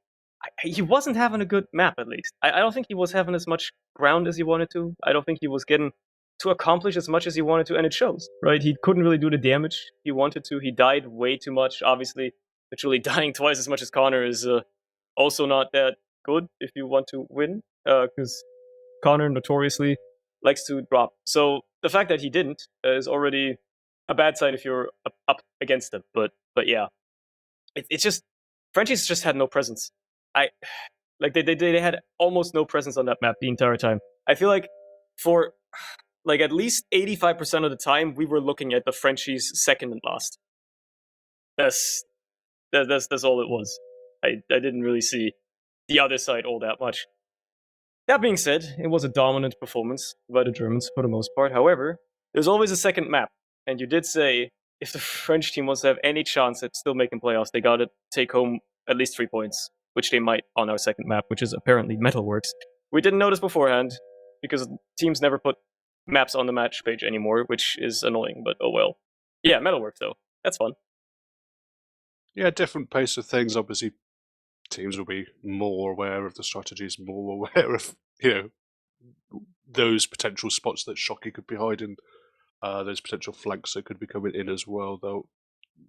He wasn't having a good map, at least. I don't think he was having as much ground as he wanted to. I don't think he was getting to accomplish as much as he wanted to, and it shows, right? He couldn't really do the damage he wanted to. He died way too much. Obviously, literally dying twice as much as Connor is also not that good if you want to win, because Connor notoriously likes to drop. So the fact that he didn't is already a bad sign if you're up against him. But yeah, it's just Frenchies just had no presence. They had almost no presence on that map the entire time. I feel like for like at least 85% of the time we were looking at the Frenchies second and last. That's all it was. I didn't really see the other side all that much. That being said, it was a dominant performance by the Germans for the most part. However, there's always a second map, and you did say if the French team wants to have any chance at still making playoffs, they gotta take home at least 3 points, which they might on our second map, which is apparently Metalworks. We didn't notice beforehand, because teams never put maps on the match page anymore, which is annoying, but oh well. Yeah, Metalworks though. That's fun. Yeah, different pace of things. Obviously, teams will be more aware of the strategies, more aware of those potential spots that Shockey could be hiding, those potential flanks that could be coming in as well. They'll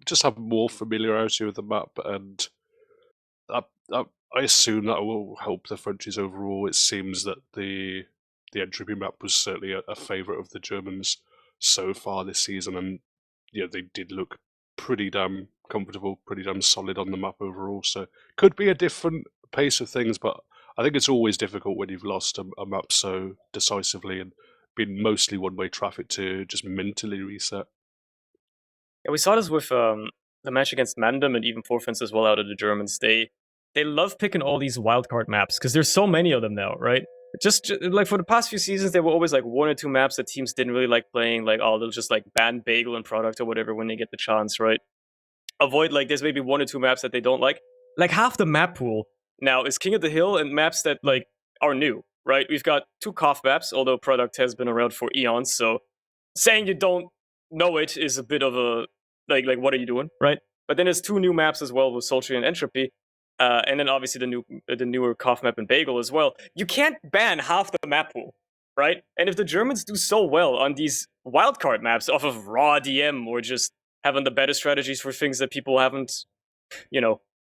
just have more familiarity with the map, and I assume that will help the Frenchies overall. It seems that the entropy map was certainly a favourite of the Germans so far this season, and they did look pretty damn comfortable, pretty damn solid on the map overall. So could be a different pace of things, but I think it's always difficult when you've lost a map so decisively and been mostly one-way traffic to just mentally reset. Yeah, we saw this with the match against Mandem and even Forfence as well out of the Germans. They love picking all these wildcard maps because there's so many of them now, right? Just like for the past few seasons, there were always like 1 or 2 maps that teams didn't really like playing. Like, oh, they'll just like ban Bagel and Product or whatever when they get the chance, right? Avoid like there's maybe 1 or 2 maps that they don't like. Like half the map pool now is King of the Hill and maps that like are new, right? We've got 2 Koth maps, although Product has been around for eons, so saying you don't know it is a bit of a like what are you doing, right? But then there's 2 new maps as well with Sultry and Entropy. and then obviously the newer Koff map and Bagel as well. You can't ban half the map pool, right? And if the Germans do so well on these wildcard maps off of raw DM or just having the better strategies for things that people haven't,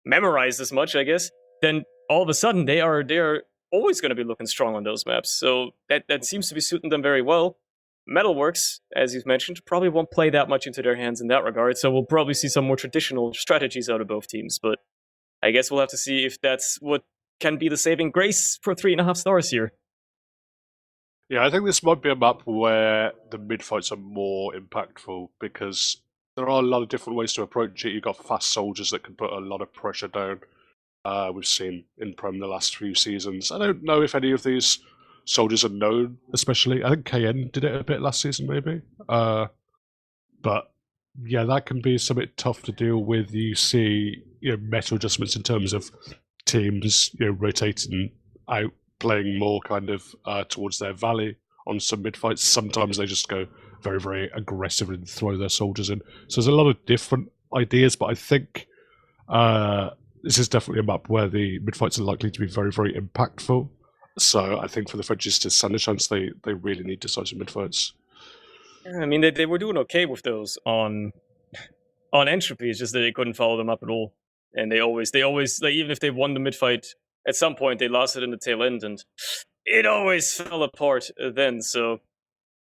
memorized as much, I guess, then all of a sudden they are always going to be looking strong on those maps. So that seems to be suiting them very well. Metalworks, as you've mentioned, probably won't play that much into their hands in that regard, so we'll probably see some more traditional strategies out of both teams, but I guess we'll have to see if that's what can be the saving grace for 3.5 stars here. Yeah, I think this might be a map where the mid-fights are more impactful, because there are a lot of different ways to approach it. You've got fast soldiers that can put a lot of pressure down. We've seen in Prem the last few seasons. I don't know if any of these soldiers are known, especially. I think KN did it a bit last season, maybe. But yeah, that can be something tough to deal with. You see, meta adjustments in terms of teams, rotating out, playing more kind of towards their valley on some mid fights. Sometimes they just go very, very aggressive and throw their soldiers in. So there's a lot of different ideas, but I think this is definitely a map where the mid fights are likely to be very, very impactful. So I think for the Frenchies to stand a chance, they really need decisive mid fights. I mean, they were doing okay with those on Entropy. It's just that they couldn't follow them up at all, and they always like, even if they won the mid fight, at some point they lost it in the tail end, and it always fell apart then. So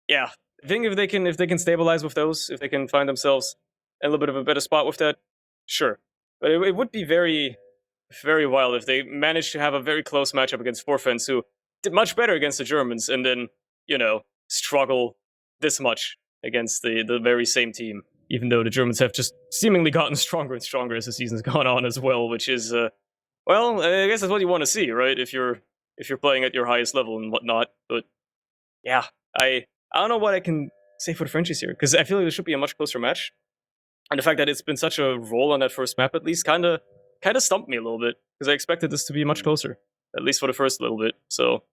yeah, I think if they can stabilize with those, if they can find themselves in a little bit of a better spot with that, sure. But it would be very, very wild if they managed to have a very close matchup against Forfens, who did much better against the Germans, and then struggle this much against the very same team, even though the Germans have just seemingly gotten stronger and stronger as the season's gone on as well, which is, well, I guess that's what you want to see, right? If you're playing at your highest level and whatnot. But yeah, I don't know what I can say for the Frenchies here, because I feel like this should be a much closer match. And the fact that it's been such a roll on that first map, at least, kind of stumped me a little bit, because I expected this to be much closer, at least for the first little bit. So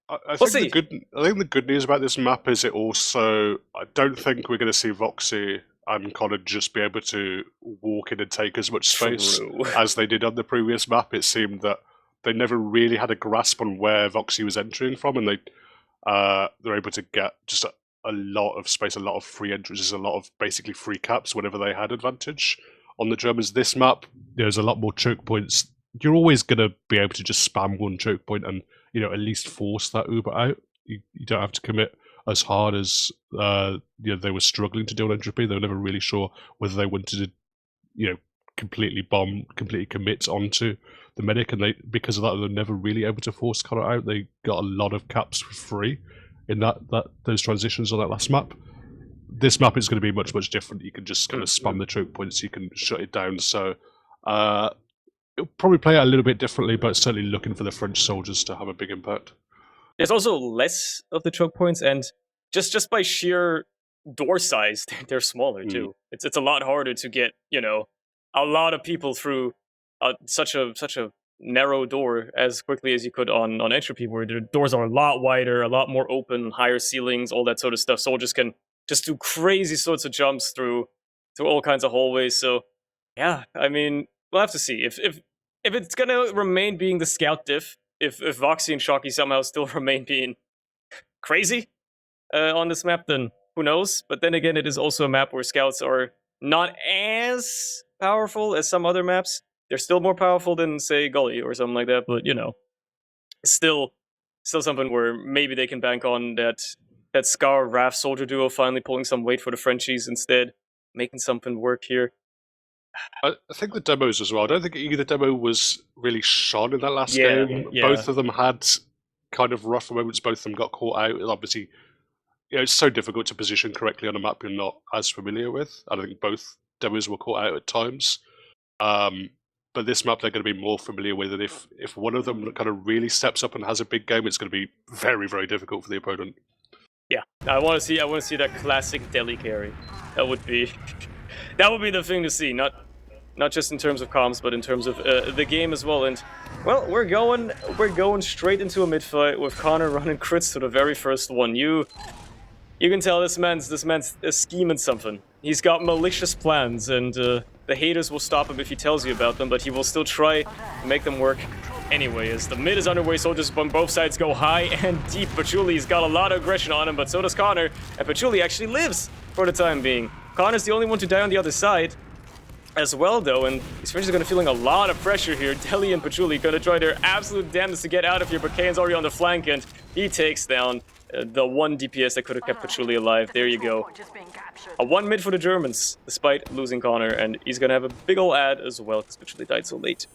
I think the good news about this map is it also, I don't think we're going to see Voxy and Connor just be able to walk in and take as much space as they did on the previous map. It seemed that they never really had a grasp on where Voxy was entering from, and they're able to get just a lot of space, a lot of free entrances, a lot of basically free caps whenever they had advantage. On the Germans, this map, there's a lot more choke points. You're always going to be able to just spam one choke point and at least force that Uber out. You don't have to commit as hard as they were struggling to do on Entropy. They were never really sure whether they wanted to completely commit onto the medic, and because of that they're never really able to force Connor out. They got a lot of caps for free in those transitions on that last map. This map is going to be much, much different. You can just kind of spam the choke points, you can shut it down. So it'll probably play out a little bit differently, but certainly looking for the French soldiers to have a big impact. There's also less of the choke points, and just by sheer door size, they're smaller too. It's a lot harder to get a lot of people through such a narrow door as quickly as you could on Entropy, where the doors are a lot wider, a lot more open, higher ceilings, all that sort of stuff. Soldiers can just do crazy sorts of jumps through all kinds of hallways. So yeah, I mean, we'll have to see if it's gonna remain being the scout diff. If Voxy and Shocky somehow still remain being crazy on this map, then who knows? But then again, it is also a map where scouts are not as powerful as some other maps. They're still more powerful than, say, Gully or something like that, but still something where maybe they can bank on that Scar Raph soldier duo finally pulling some weight for the Frenchies instead, making something work here. I think the demos as well. I don't think either demo was really shone in that last game. Yeah. Both of them had kind of rough moments. Both of them got caught out. Obviously, it's so difficult to position correctly on a map you're not as familiar with. I think both demos were caught out at times. But this map they're going to be more familiar with, and if one of them kind of really steps up and has a big game, it's going to be very, very difficult for the opponent. Yeah, I want to see that classic Delhi carry. That would be the thing to see. Not just in terms of comms, but in terms of the game as well. And well, we're going straight into a mid fight with Connor running crits to the very first one. You can tell this man's scheming something. He's got malicious plans, and the haters will stop him if he tells you about them, but he will still try to make them work anyway. As the mid is underway, soldiers on both sides go high and deep. Pachuli's got a lot of aggression on him, but so does Connor, and Pachuli actually lives for the time being. Connor's the only one to die on the other side as well, though, and these Frenchies are going to feeling a lot of pressure here. Deli and Pachuli going to try their absolute damnedest to get out of here, but Kane's already on the flank, and he takes down the one DPS that could have kept Pachuli alive. There you go. A 1 mid for the Germans, despite losing Connor, and he's going to have a big ol' ad as well, because Pachuli died so late.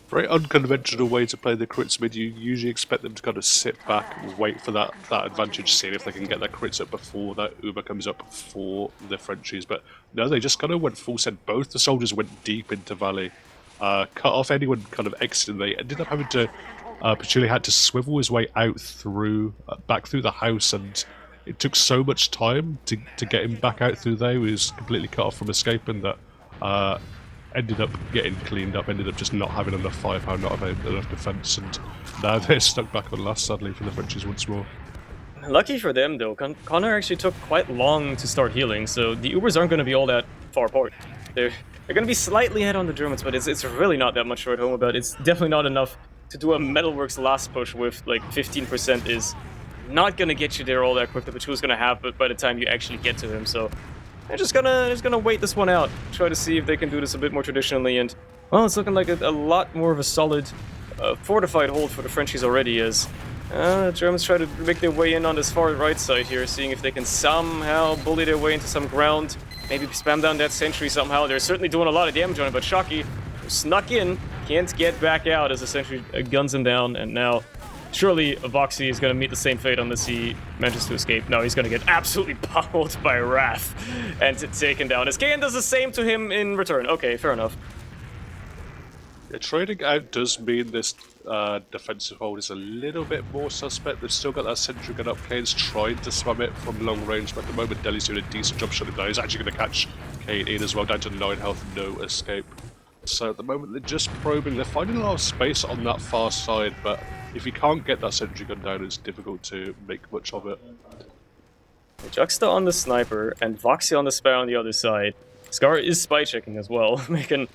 Very unconventional way to play the crits mid. You usually expect them to kind of sit back and wait for that advantage, see if they can get their crits up before that Uber comes up for the Frenchies. But no, they just kind of went full send. Both the soldiers went deep into Valley, cut off anyone kind of exiting. They ended up having to, Pachuli had to swivel his way out through, back through the house, and it took so much time to get him back out through there. He was completely cut off from escaping that. Ended up getting cleaned up, ended up just not having enough firepower, not having enough defense, and now they're stuck back on last, sadly, for the Frenchies once more. Lucky for them, though, Connor actually took quite long to start healing, so the Ubers aren't going to be all that far apart. They're going to be slightly ahead on the Germans, but it's really not that much to write home about. It's definitely not enough to do a Metalworks last push with, like, 15% is not going to get you there all that quick. The Pachuli's going to have, but by the time you actually get to him, so they're just gonna wait this one out, try to see if they can do this a bit more traditionally, and well, it's looking like a lot more of a solid, fortified hold for the Frenchies already, as the Germans try to make their way in on this far right side here, seeing if they can somehow bully their way into some ground, maybe spam down that sentry somehow. They're certainly doing a lot of damage on it, but Shocky, who snuck in, can't get back out as the sentry guns him down, and now surely Voxy is going to meet the same fate unless he manages to escape. No, he's going to get absolutely pummeled by Wrath and taken down. As Kayan does the same to him in return. Okay, fair enough. Yeah, trading out does mean this defensive hold is a little bit more suspect. They've still got that sentry gun up. Kane's trying to spam it from long range, but at the moment Deli's doing a decent job shutting down. He's actually going to catch Kane in as well, down to 9 health, no escape. So at the moment they're just probing. They're finding a lot of space on that far side, but if you can't get that sentry gun down, it's difficult to make much of it. Juxta on the sniper and Voxy on the spy on the other side. Scar is spy checking as well, making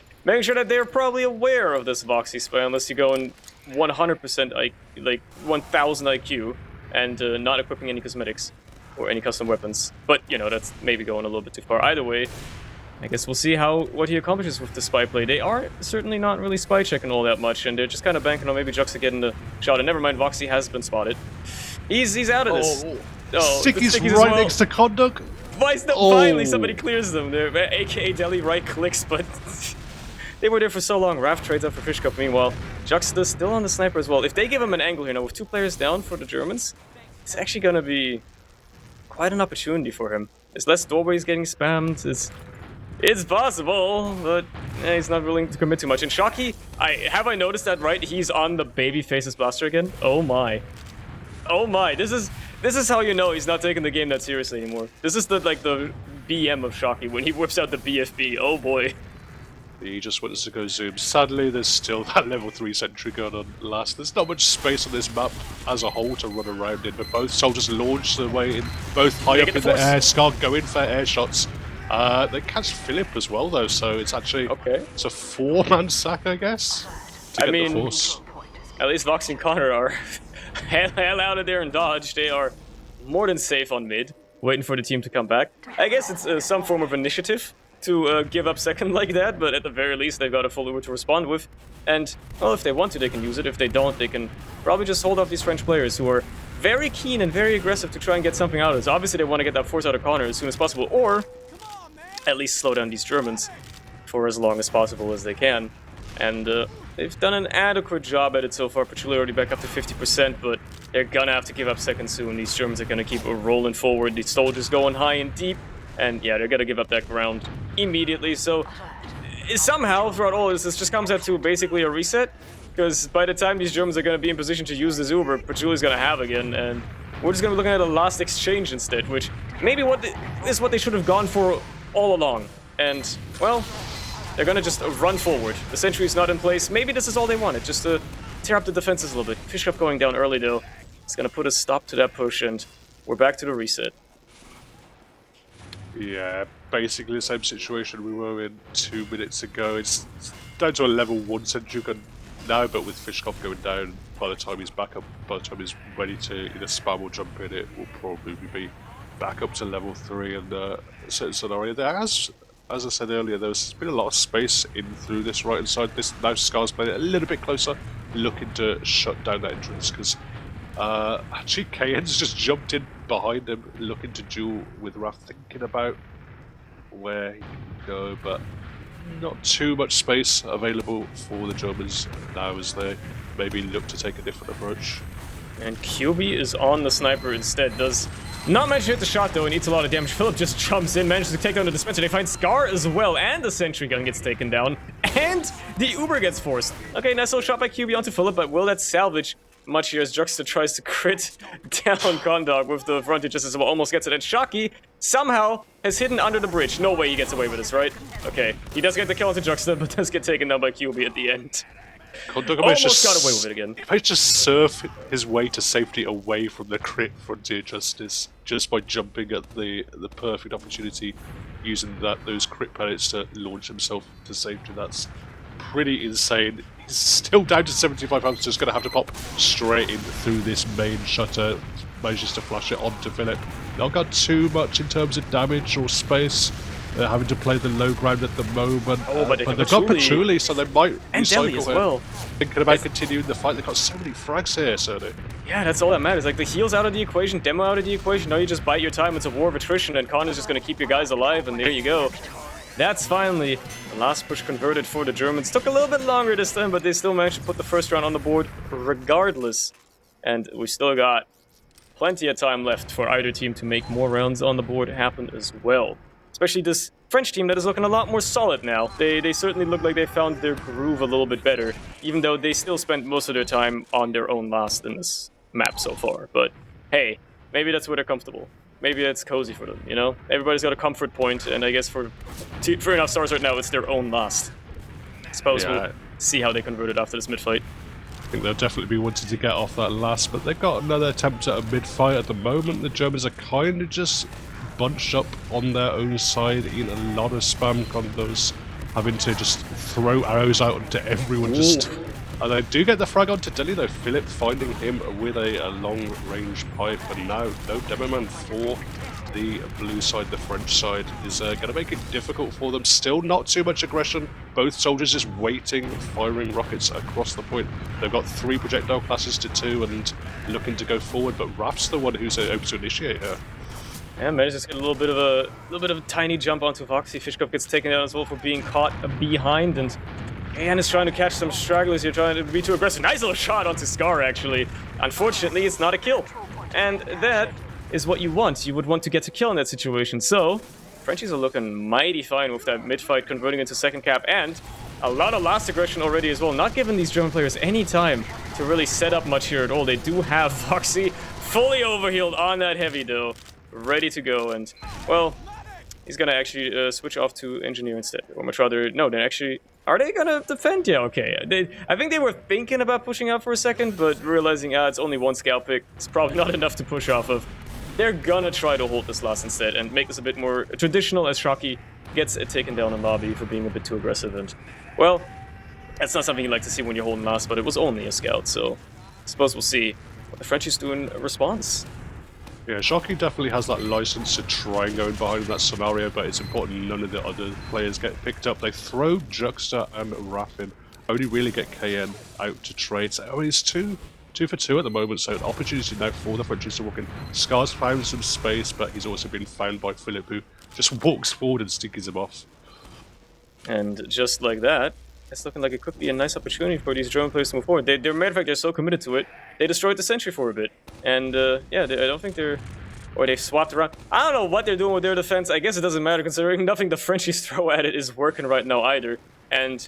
sure that they're probably aware of this Voxy spy, unless you go in 100% like 1000 IQ and not equipping any cosmetics or any custom weapons. But you know, that's maybe going a little bit too far. Either way, I guess we'll see what he accomplishes with the spy play. They are certainly not really spy checking all that much, and they're just kind of banking on maybe Juxta getting the shot. And never mind, Voxy has been spotted. He's out of this. Sticky's right next to Conduct. Finally, somebody clears them. They're, AKA Deli right clicks, but they were there for so long. Raph trades up for Fish Cup. Meanwhile, Juxta still on the sniper as well. If they give him an angle here now with 2 players down for the Germans, it's actually going to be quite an opportunity for him. There's less doorways getting spammed. It's possible, but he's not willing to commit too much. And Shocky, have I noticed that right? He's on the baby faces blaster again. Oh my. Oh my. This is how you know he's not taking the game that seriously anymore. This is the BM of Shocky when he whips out the BFB. Oh boy. He just wants to go zoom. Sadly, there's still that level 3 sentry gun on last. There's not much space on this map as a whole to run around in, but both soldiers launch their way in, both high up in the air. Scar go in for air shots. They catch Philip as well, though, so it's actually it's a 4-man sack, I guess. I mean, at least Vox and Connor are hell out of there and dodge. They are more than safe on mid, waiting for the team to come back. I guess it's some form of initiative to give up second like that, but at the very least they've got a full Uber to respond with. And, well, if they want to, they can use it. If they don't, they can probably just hold off these French players who are very keen and very aggressive to try and get something out of this. Obviously, they want to get that force out of Connor as soon as possible, or at least slow down these Germans for as long as possible as they can. And they've done an adequate job at it so far. Pachuli already back up to 50%, but they're gonna have to give up second soon. These Germans are gonna keep rolling forward. These soldiers going high and deep, and yeah, they're gonna give up that ground immediately. So somehow, throughout all this just comes out to basically a reset, because by the time these Germans are gonna be in position to use this Uber, Pachuli's gonna have again, and we're just gonna be looking at a last exchange instead, which maybe is what they should have gone for all along. And, well, they're gonna just run forward. The sentry is not in place. Maybe this is all they wanted, just to tear up the defenses a little bit. Fish Cup going down early, though. It's gonna put a stop to that push, and we're back to the reset. Yeah, basically the same situation we were in 2 minutes ago. It's down to a level 1 sentry gun now, but with Fishkov going down, by the time he's back up, by the time he's ready to either spam or jump in, it will probably be back up to level 3 and certain scenario there. As I said earlier, there's been a lot of space in through this right hand side. This now Scar's playing it a little bit closer, looking to shut down that entrance because actually KN's just jumped in behind him, looking to duel with Raph, thinking about where he can go, but not too much space available for the Germans now as they maybe look to take a different approach. And QB is on the sniper instead. Does not manage to hit the shot though, and eats a lot of damage. Philip just jumps in, manages to take down the dispenser. They find Scar as well, and the sentry gun gets taken down, and the Uber gets forced. Okay, nice little shot by QB onto Philip, but will that salvage much here as Juxta tries to crit down Condog with the frontage just as well, almost gets it. And Shocky somehow has hidden under the bridge. No way he gets away with this, right? Okay, he does get the kill onto Juxta, but does get taken down by QB at the end. Condog almost got away with it again. He might just surf his way to safety away from the crit Frontier Justice just by jumping at the perfect opportunity, using those crit pellets to launch himself to safety. That's pretty insane. He's still down to 75 pounds, just going to have to pop straight in through this main shutter. Manages to flash it onto Philip. Not got too much in terms of damage or space. They're having to play the low ground at the moment. Oh, but they've got Patchouli, so they might and Deli as well. Thinking about continuing the fight. They've got so many frags here, Sony. Yeah, that's all that matters. Like, the heal's out of the equation, demo out of the equation. Now you just bite your time. It's a war of attrition, and Con is just going to keep your guys alive, and there you go. That's finally the last push converted for the Germans. Took a little bit longer this time, but they still managed to put the first round on the board regardless. And we still got plenty of time left for either team to make more rounds on the board happen as well. Especially this French team that is looking a lot more solid now. They certainly look like they found their groove a little bit better, even though they still spent most of their time on their own last in this map so far. But hey, maybe that's where they're comfortable. Maybe it's cozy for them, you know? Everybody's got a comfort point, and I guess for enough stars right now, it's their own last. I suppose we'll see how they convert it after this mid-fight. I think they'll definitely be wanting to get off that last, but they've got another attempt at a mid-fight at the moment. The Germans are kind of just bunched up on their own side, eating a lot of spam condos, having to just throw arrows out onto everyone. And they do get the frag onto Dilly though, Philip finding him with a long-range pipe, and now no demo man for the blue side. The French side is going to make it difficult for them. Still not too much aggression, both soldiers just waiting, firing rockets across the point. They've got 3 projectile classes to 2 and looking to go forward, but Raph's the one who's able to initiate here. Yeah, manages to get a little bit of a tiny jump onto Voxy. Fishcup gets taken down as well for being caught behind, and Anne is trying to catch some stragglers here, trying to be too aggressive. Nice little shot onto Scar, actually. Unfortunately, it's not a kill. And that is what you want. You would want to get a kill in that situation. So, Frenchies are looking mighty fine with that mid-fight converting into second cap, and a lot of last aggression already as well. Not giving these German players any time to really set up much here at all. They do have Voxy fully overhealed on that heavy, though. Ready to go, and, well, he's gonna actually switch off to engineer instead. Or much rather, no, they're actually... Are they gonna defend? Yeah, okay. I think they were thinking about pushing out for a second, but realizing, it's only 1 scout pick, it's probably not enough to push off of. They're gonna try to hold this last instead and make this a bit more traditional as Shocky gets taken down in lobby for being a bit too aggressive. And, well, that's not something you like to see when you're holding last, but it was only a scout, so I suppose we'll see what the Frenchies do in response. Yeah, Shocky definitely has that license to try and go in behind that scenario, but it's important none of the other players get picked up. They throw Juxta and Raffin, only really get KN out to trade. So it's two for 2 at the moment, so an opportunity now for the Frenchies to walk in. Scar's found some space, but he's also been found by Philip, who just walks forward and stinks him off. And just like that, it's looking like it could be a nice opportunity for these German players to move forward. Matter of fact, they're so committed to it, they destroyed the sentry for a bit. And, yeah, I don't think they're... Or they've swapped around. I don't know what they're doing with their defense. I guess it doesn't matter, considering nothing the Frenchies throw at it is working right now either. And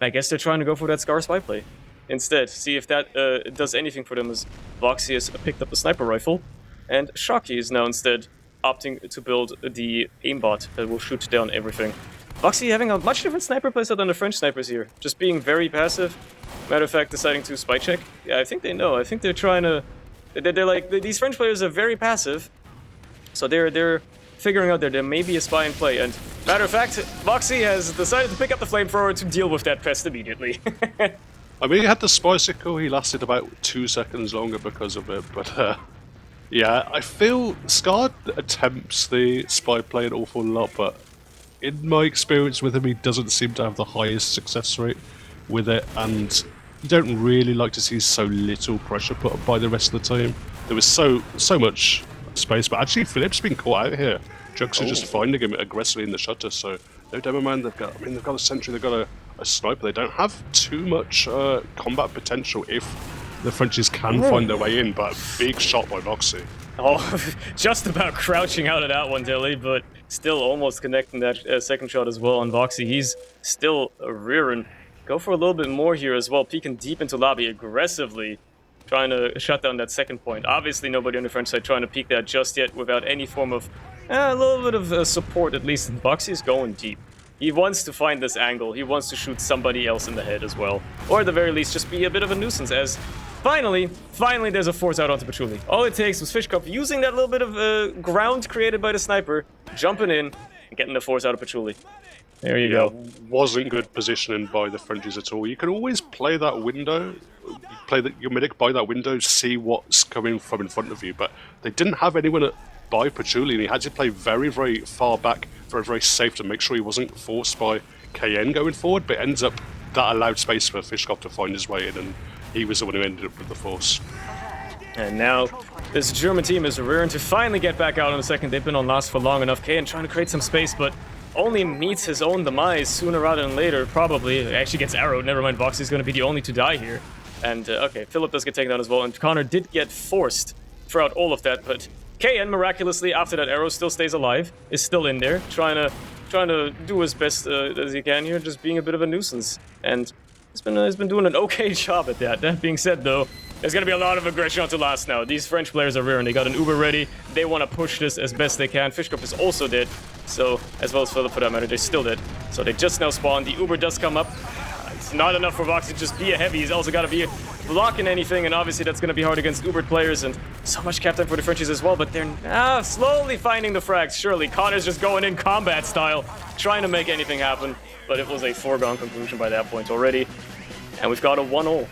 I guess they're trying to go for that Scar spy play instead. See if that does anything for them, as Voxy has picked up the sniper rifle. And Shocky is now instead opting to build the aimbot that will shoot down everything. Voxy having a much different sniper playset than the French snipers here. Just being very passive. Matter of fact, deciding to spy check. Yeah, I think they know. I think they're trying to... They're like... These French players are very passive. So they're figuring out that there may be a spy in play. And matter of fact, Voxy has decided to pick up the flamethrower to deal with that pest immediately. I mean, he had the Spicicle, he lasted about 2 seconds longer because of it, but yeah, I feel Scar attempts the spy play an awful lot, but in my experience with him, he doesn't seem to have the highest success rate with it, and you don't really like to see so little pressure put up by the rest of the team. There was so much space, but actually Philip's been caught out here. Jugs are just finding him aggressively in the shutter, so no Demo Man, they've got a sentry, they've got a sniper. They don't have too much combat potential if the Frenchies can find their way in, but big shot by Voxy. Oh, just about crouching out of that one, Dilly, but still almost connecting that second shot as well on Voxy. He's still rearing. Go for a little bit more here as well, peeking deep into lobby aggressively, trying to shut down that second point. Obviously nobody on the French side trying to peek that just yet without any form of a little bit of support, at least. Voxy is going deep. He wants to find this angle. He wants to shoot somebody else in the head as well. Or at the very least, just be a bit of a nuisance, as finally there's a force out onto Patchouli. All it takes was Fishcup using that little bit of ground created by the sniper, jumping in, and getting the force out of Patchouli. There you go. Wasn't good positioning by the Frenchies at all. You can always play that window, your medic by that window, see what's coming from in front of you, but they didn't have anyone by Patchouli, and he had to play very, very far back, very, very safe to make sure he wasn't forced by KN going forward, but it ends up that allowed space for Fishkop to find his way in, and he was the one who ended up with the force. And now this German team is rearing to finally get back out in a second. They've been on last for long enough. KN trying to create some space, but only meets his own demise sooner rather than later, probably. Actually gets arrowed. Never mind, Voxy's going to be the only to die here. And, okay, Philip does get taken down as well, and Connor did get forced throughout all of that, but KN, miraculously, after that arrow, still stays alive, is still in there, trying to do his best as he can here, just being a bit of a nuisance. And he's been doing an okay job at that. That being said, though, there's going to be a lot of aggression onto last now. These French players are rearing. They got an Uber ready. They want to push this as best they can. Fishcup is also dead, so, as well as Philip for that matter, they're still dead. So they just now spawned. The Uber does come up. It's not enough for Vox to just be a heavy. He's also got to be blocking anything, and obviously that's going to be hard against Ubered players, and so much cap time for the Frenchies as well, but they're slowly finding the frags. Surely Connor's just going in combat style, trying to make anything happen, but it was a foregone conclusion by that point already, and we've got a 1-0.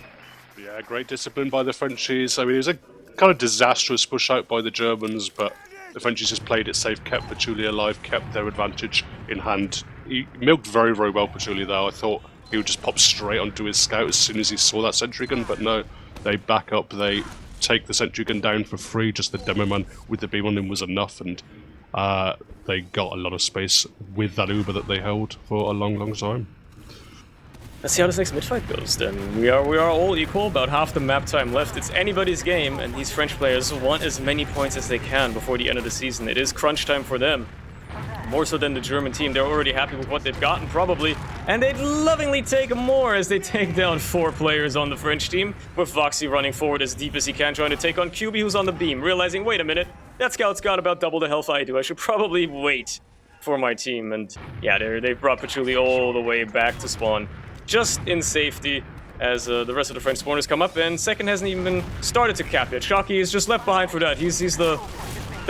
Yeah, great discipline by the Frenchies. I mean, it was a kind of disastrous push out by the Germans, but the Frenchies just played it safe, kept Patchouli alive, kept their advantage in hand. He milked very, very well, Patchouli, though. I thought he would just pop straight onto his scout as soon as he saw that sentry gun, but no, they back up, they take the sentry gun down for free. Just the Demo Man with the beam on him was enough, and they got a lot of space with that Uber that they held for a long, long time. Let's see how this next mid-fight goes then. We are all equal, about half the map time left. It's anybody's game, and these French players want as many points as they can before the end of the season. It is crunch time for them. More so than the German team. They're already happy with what they've gotten, probably. And they'd lovingly take more as they take down 4 players on the French team, with Voxy running forward as deep as he can, trying to take on QB, who's on the beam, realizing, wait a minute, that scout's got about double the health I do. I should probably wait for my team. And yeah, they brought Patchouli all the way back to spawn, just in safety, as the rest of the French spawners come up, and second hasn't even started to cap yet. Shocky is just left behind for that. He's the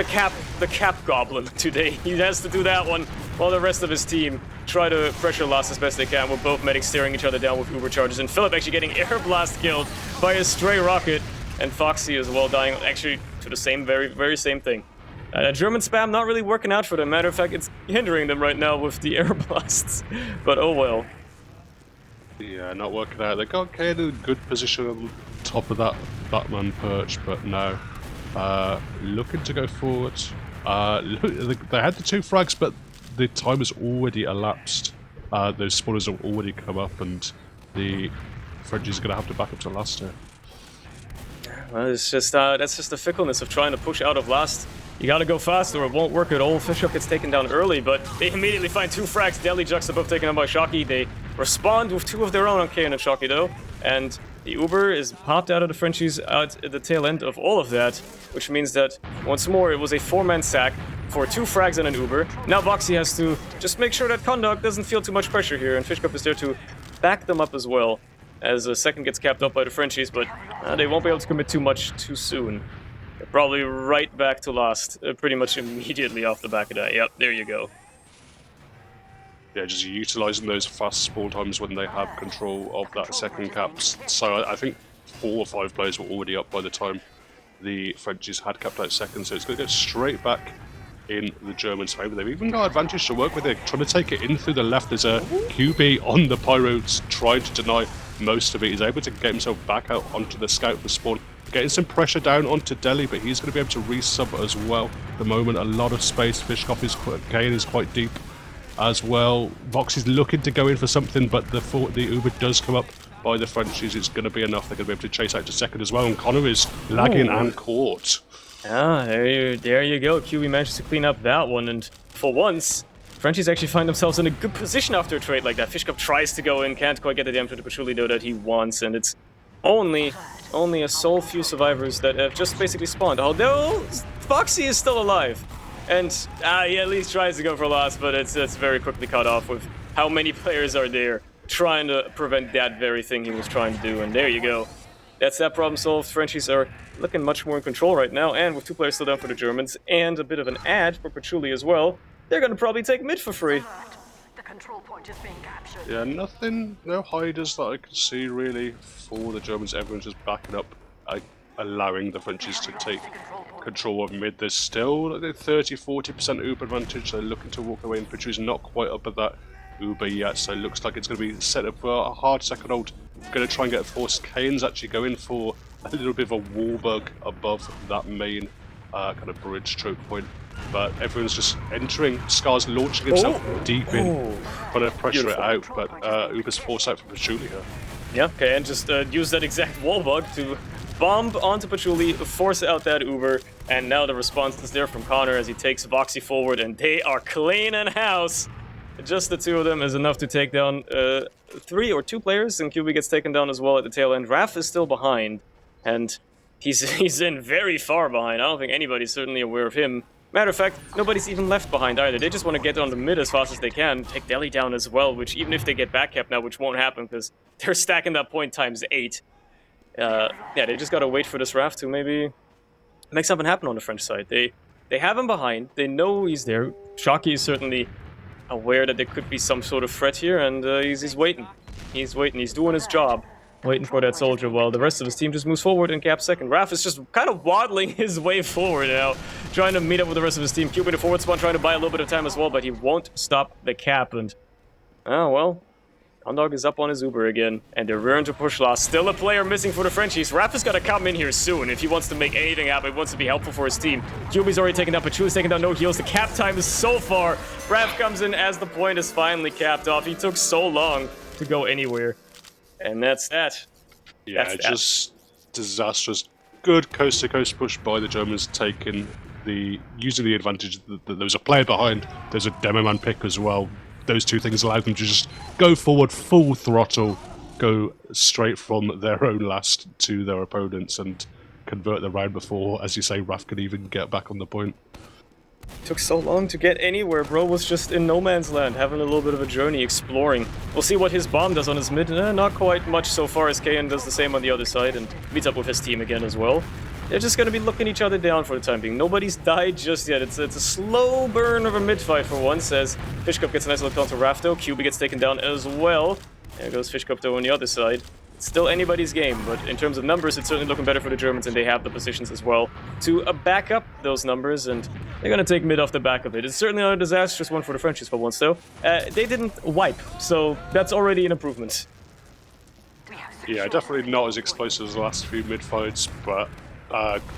cap goblin today. He has to do that one while the rest of his team try to pressure Last as best they can, with both medics staring each other down with Uber charges, and Philip actually getting air blast killed by a stray rocket, and Foxy as well dying actually to the same very same thing. German spam not really working out for them. Matter of fact, it's hindering them right now with the air blasts, but oh well. Yeah, not working out. They got kind of good position on top of that Batman perch, but no. Looking to go forward. They had the 2 frags, but the time has already elapsed. Those spawners have already come up, and the Frenchies are going to have to back up to last here. Well, it's just that's just the fickleness of trying to push out of last. You gotta go fast or it won't work at all. Fishhook gets taken down early, but they immediately find 2 frags. Deli Juxta both taken down by Shocky. They respond with 2 of their own on KN and Shocky though, and the Uber is popped out of the Frenchies at the tail end of all of that, which means that, once more, it was a 4-man sack for 2 frags and an Uber. Now Voxy has to just make sure that Kondok doesn't feel too much pressure here, and Fishcup is there to back them up as well, as a second gets capped up by the Frenchies, but they won't be able to commit too much too soon. They're probably right back to last, pretty much immediately off the back of that. Yep, there you go. Yeah, just utilising those fast spawn times when they have control of that second caps. So I think 4 or 5 players were already up by the time the Frenchies had capped out second, so it's going to go straight back in the Germans' favour. They've even got advantage to work with it, trying to take it in through the left. There's a QB on the Pyros trying to deny most of it. He's able to get himself back out onto the scout for spawn, getting some pressure down onto Delhi, but he's going to be able to resub as well. At the moment, a lot of space. Fishkop is quite deep as well. Vox is looking to go in for something, but the Uber does come up by the Frenchies. It's going to be enough. They're going to be able to chase out to second as well, and Connor is lagging and caught. Ah, there you go. QB manages to clean up that one, and for once, Frenchies actually find themselves in a good position after a trade like that. Fishkop tries to go in, can't quite get the damage to the patchouli though that he wants, and it's only a sole few survivors that have just basically spawned. Although Foxy is still alive. And he at least tries to go for loss, but it's very quickly cut off with how many players are there trying to prevent that very thing he was trying to do. And there you go. That's that problem solved. Frenchies are looking much more in control right now, and with 2 players still down for the Germans, and a bit of an ad for Patchouli as well, they're going to probably take mid for free. The control point is being captured. Yeah, no hiders that I can see really for the Germans. Everyone's just backing up, allowing the Frenchies to take control of mid. There's still 30-40% Uber advantage. They're looking to walk away, and Patchouli's not quite up at that Uber yet, so it looks like it's going to be set up for a hard second hold. Going to try and get a force. Kane's actually going for a little bit of a wall bug above that main kind of bridge choke point, but everyone's just entering. Scar's launching himself deep in, trying to pressure it out, but Uber's forced out for Patchouli here. Yeah, okay, and just use that exact wall bug to bomb onto Patchouli, force out that Uber, and now the response is there from Connor as he takes Voxy forward, and they are cleaning house. Just the 2 of them is enough to take down 3 or 2 players, and QB gets taken down as well at the tail end. Raph is still behind, and he's in very far behind. I don't think anybody's certainly aware of him. Matter of fact, nobody's even left behind either. They just want to get on the mid as fast as they can, take Delhi down as well, which even if they get back kept now, which won't happen because they're stacking that point times 8. Yeah, they just gotta wait for this Raph to maybe make something happen on the French side. They have him behind. They know he's there. Shocky is certainly aware that there could be some sort of threat here, and he's waiting. He's waiting. He's doing his job, waiting for that soldier, while the rest of his team just moves forward and caps second. Raph is just kind of waddling his way forward now, trying to meet up with the rest of his team. QB the forward spawn, trying to buy a little bit of time as well, but he won't stop the cap, and oh well. Condog is up on his Uber again, and they're rearing to push loss. Still a player missing for the Frenchies. Raph has got to come in here soon if he wants to make anything happen. He wants to be helpful for his team. QB's already taken down, Patchouli's taken down, no heals. The cap time is so far. Raph comes in as the point is finally capped off. He took so long to go anywhere. And that's that. Yeah, that's just disastrous. Good coast-to-coast push by the Germans, using the advantage that there was a player behind. There's a demo man pick as well. Those 2 things allowed them to just go forward full throttle, go straight from their own last to their opponents and convert the round before, as you say, Raph could even get back on the point. Took so long to get anywhere. Bro was just in no man's land, having a little bit of a journey, exploring. We'll see what his bomb does on his mid. Not quite much so far, as KN does the same on the other side and meets up with his team again as well. They're just going to be looking each other down for the time being. Nobody's died just yet. It's a slow burn of a mid-fight for once, as Fishcup gets a nice little counter Rafto. QB gets taken down as well. There goes Fishcup though on the other side. It's still anybody's game, but in terms of numbers, it's certainly looking better for the Germans, and they have the positions as well to back up those numbers, and they're going to take mid off the back of it. It's certainly not a disastrous one for the Frenchies for once, though. They didn't wipe, so that's already an improvement. Yeah, definitely not as explosive as the last few mid-fights, but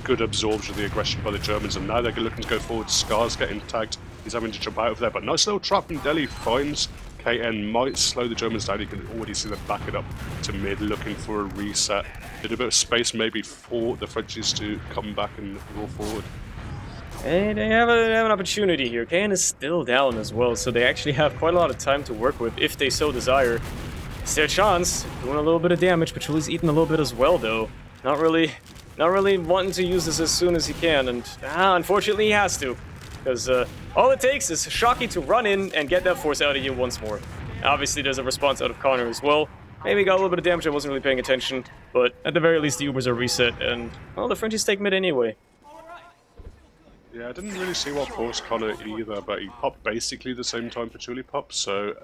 good absorption of the aggression by the Germans, and now they're looking to go forward. Scar's getting tagged. He's having to jump out of there, but nice little trap from Delhi finds KN, might slow the Germans down. You can already see them back it up to mid, looking for a reset. Did a bit of space maybe for the Frenchies to come back and roll forward. And they have an opportunity here. KN is still down as well, so they actually have quite a lot of time to work with if they so desire. It's their chance, doing a little bit of damage. Patchouli's eating a little bit as well, though. Not really wanting to use this as soon as he can, and unfortunately he has to. Because all it takes is Shocky to run in and get that force out of here once more. Obviously, there's a response out of Connor as well. Maybe got a little bit of damage, I wasn't really paying attention. But at the very least, the Ubers are reset, and, well, the Frenchies take mid anyway. Yeah, I didn't really see what forced Connor either, but he popped basically the same time Patchouli popped, so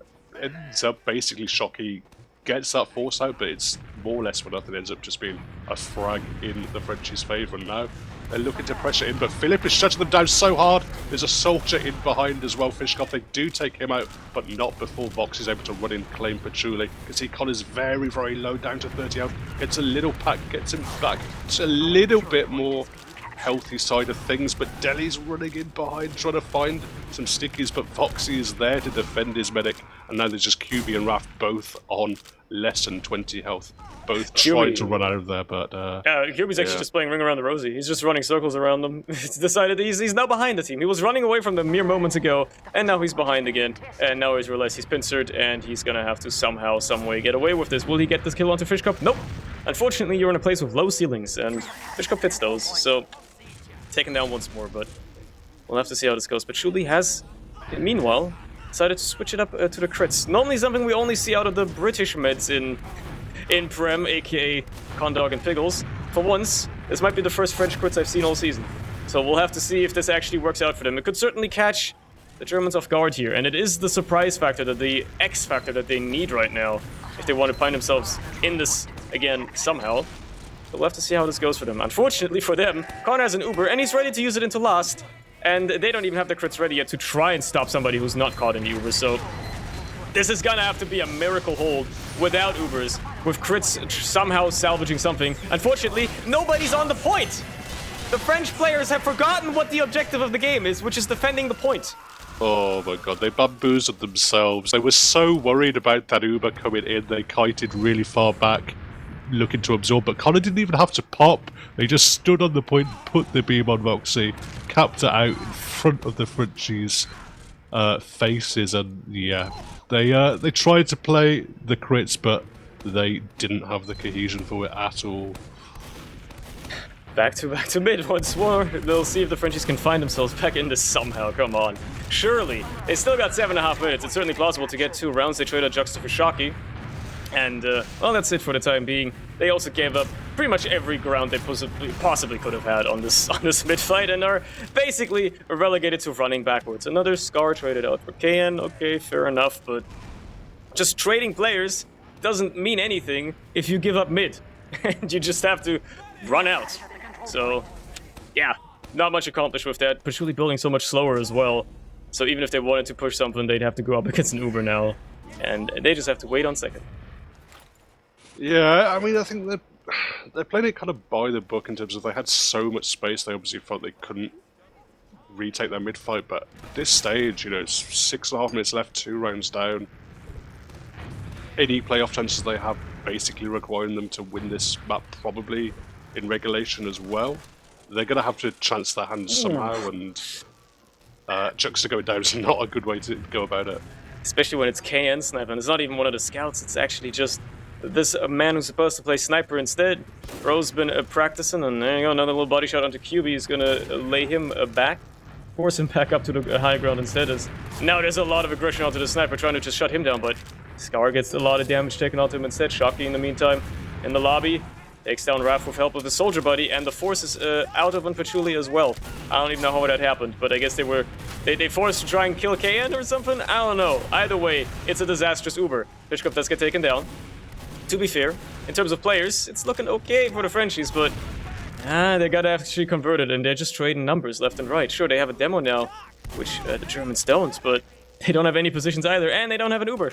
it ends up basically Shocky gets that force out, but it's more or less for nothing. It ends up just being a frag in the Frenchies' favour. And now they're looking to pressure in, but Philip is shutting them down so hard. There's a soldier in behind as well, Fishkov. They do take him out, but not before Vox is able to run in, claim Patchouli. You can see Connor's very, very low, down to 30 health. Gets a little pack, gets him back to a little bit more healthy side of things, but Deli's running in behind trying to find some stickies, but Foxy is there to defend his medic, and now there's just QB and Raph both on less than 20 health, both trying to run out of there, but QB's actually just playing Ring Around the Rosie. He's just running circles around them. He's decided he's now behind the team. He was running away from them mere moments ago, and now he's behind again, and now he's realized he's pincered, and he's gonna have to somehow, someway get away with this. Will he get this kill onto Fishcup? Nope. Unfortunately, you're in a place with low ceilings, and Fishcup fits those, so taken down once more, but we'll have to see how this goes. But Shuli has, meanwhile, decided to switch it up to the crits. Normally something we only see out of the British meds in Prem, aka Condog and Piggles. For once, this might be the first French crits I've seen all season. So we'll have to see if this actually works out for them. It could certainly catch the Germans off guard here, and it is the surprise factor, the X factor that they need right now if they want to find themselves in this again somehow. But we'll have to see how this goes for them. Unfortunately for them, Connor has an Uber, and he's ready to use it into last. And they don't even have the crits ready yet to try and stop somebody who's not caught in the Uber. So this is gonna have to be a miracle hold without Ubers, with crits somehow salvaging something. Unfortunately, nobody's on the point. The French players have forgotten what the objective of the game is, which is defending the point. oh my god, they bamboozled themselves. They were so worried about that Uber coming in, they kited really far back, looking to absorb, but Connor didn't even have to pop. They just stood on the point, put the beam on Voxy, capped it out in front of the Frenchies' faces, and yeah, they tried to play the crits, but they didn't have the cohesion for it at all. Back to mid once more. They'll see if the Frenchies can find themselves back in this somehow. Come on. Surely. They still got 7.5 minutes. It's certainly plausible to get 2 rounds. They traded Juxta for Shocky. And, well, that's it for the time being. They also gave up pretty much every ground they possibly could have had on this mid-fight, and are basically relegated to running backwards. Another Scar traded out for KN. Okay, fair enough, but just trading players doesn't mean anything if you give up mid. And you just have to run out. So, yeah, not much accomplished with that. Patchouli building so much slower as well. So even if they wanted to push something, they'd have to go up against an Uber now. And they just have to wait on second. Yeah, I mean, I think they're playing it kind of by the book in terms of they had so much space, they obviously felt they couldn't retake their mid-fight, but at this stage, you know, it's 6.5 minutes left, 2 rounds down. Any playoff chances they have basically requiring them to win this map, probably in regulation as well. They're going to have to chance their hands somehow, and Juxta going down is not a good way to go about it. Especially when it's KN Sniper, and it's not even one of the scouts, it's actually just this man who's supposed to play Sniper instead. Ro's been practicing, and there you go, another little body shot onto QB is going to lay him back. Force him back up to the high ground instead, as now there's a lot of aggression onto the Sniper trying to just shut him down, but Scar gets a lot of damage taken onto him instead. Shocky in the meantime in the lobby takes down Raph with help of his soldier buddy, and the force is out of Patchouli as well. I don't even know how that happened, but I guess they forced to try and kill KN or something? I don't know. Either way, it's a disastrous Uber. Fishcup does get taken down. To be fair, in terms of players, it's looking okay for the Frenchies, but they gotta actually convert it, and they're just trading numbers left and right. Sure, they have a demo now, which the Germans don't, but they don't have any positions either, and they don't have an Uber.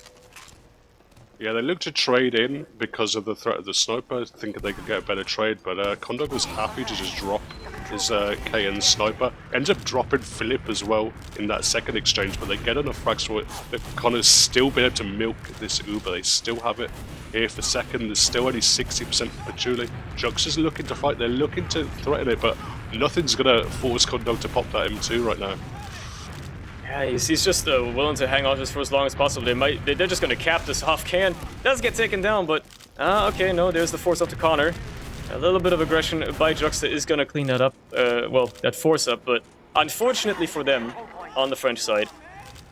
Yeah, they look to trade in because of the threat of the Sniper, thinking they could get a better trade, but Condog was happy to just drop his KN Sniper. Ends up dropping Philip as well in that second exchange, but they get enough frags for it that Connor's still been able to milk this Uber. They still have it here for second. There's still only 60% for Patchouli. Jux is looking to fight, they're looking to threaten it, but nothing's going to force Condog to pop that M2 right now. Yeah, he's just willing to hang on just for as long as possible. They're just going to cap this off. Can does get taken down, but okay, no, there's the force up to Connor. A little bit of aggression by Juxta is going to clean that up. Well, that force up, but unfortunately for them, on the French side,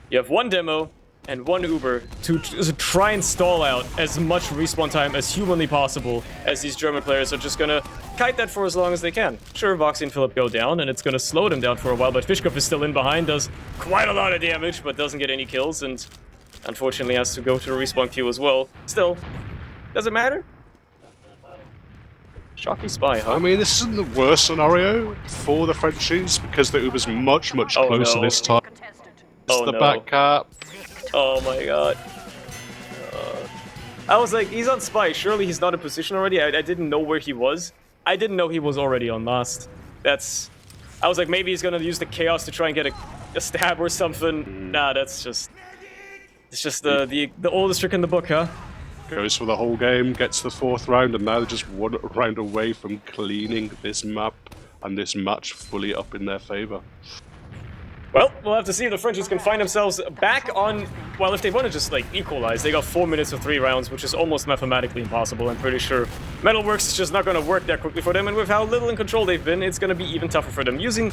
you have one demo, and one Uber to try and stall out as much respawn time as humanly possible, as these German players are just gonna kite that for as long as they can. Sure, Voxy and Philip go down, and it's gonna slow them down for a while, but Fishkopf is still in behind, does quite a lot of damage, but doesn't get any kills, and unfortunately has to go to the respawn queue as well. Still, does it matter? Shocky Spy, huh? I mean, this isn't the worst scenario for the Frenchies, because the Uber's much closer this time. It's the back cap. Oh my god. I was like, he's on Spy. Surely he's not in position already. I didn't know where he was. I didn't know he was already on Last. I was like, maybe he's gonna use the Chaos to try and get a stab or something. Nah, that's just... It's just the oldest trick in the book, huh? Goes for the whole game, gets the 4th round, and now they're just 1 round away from cleaning this map and this match fully up in their favor. Well, we'll have to see if the Frenchies can find themselves back on... Well, if they want to just, like, equalize, they got 4 minutes of 3 rounds, which is almost mathematically impossible. I'm pretty sure Metalworks is just not going to work that quickly for them, and with how little in control they've been, it's going to be even tougher for them. Losing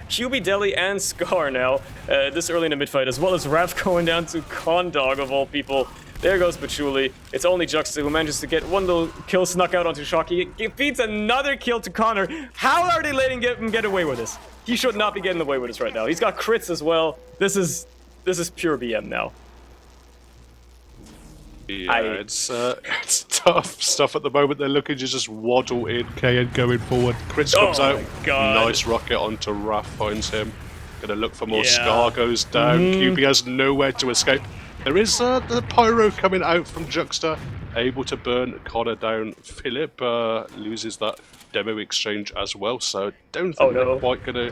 QB, Deli, and Scar now, this early in the mid-fight, as well as Raph going down to Condog, of all people. There goes Patchouli. It's only Juxta who manages to get one little kill snuck out onto Shocky. It feeds another kill to Connor. How are they letting him get away with this? He should not be getting away with this right now. He's got crits as well. This is pure BM now. Yeah, it's tough stuff at the moment. They're looking to just waddle in. KN going forward. Crits comes out. Nice rocket onto Raph, finds him. Gonna look for more. Scar goes down. QB has nowhere to escape. There is the pyro coming out from Juxta, able to burn Connor down. Philip loses that demo exchange as well, so don't think they're quite gonna...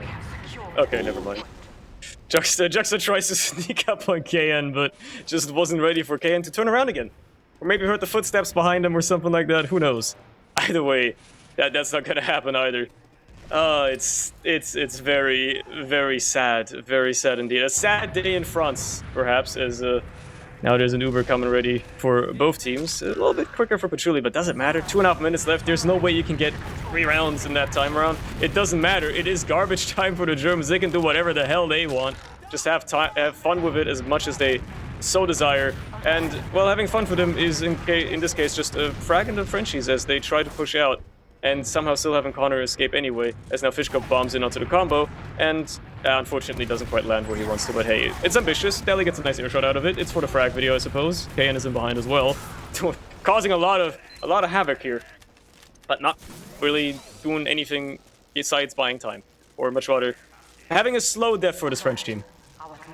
Okay, never mind. Juxta tries to sneak up on KN, but just wasn't ready for KN to turn around again. Or maybe heard the footsteps behind him or something like that, who knows. Either way, that's not gonna happen either. It's very sad indeed. A sad day in France, perhaps, as now there's an Uber coming ready for both teams. A little bit quicker for Patchouli, but doesn't matter. 2.5 minutes left. There's no way you can get 3 rounds in that time around. It doesn't matter. It is garbage time for the Germans. They can do whatever the hell they want. Just have fun with it as much as they so desire. And, well, having fun for them is, in this case, just a frag into the Frenchies as they try to push out. And somehow still having Connor escape anyway, as now Fishkopf bombs in onto the combo, and unfortunately doesn't quite land where he wants to, but hey, it's ambitious. Deli gets a nice airshot out of it. It's for the frag video, I suppose. KN is in behind as well, causing a lot of havoc here, but not really doing anything besides buying time, or much rather, having a slow death for this French team.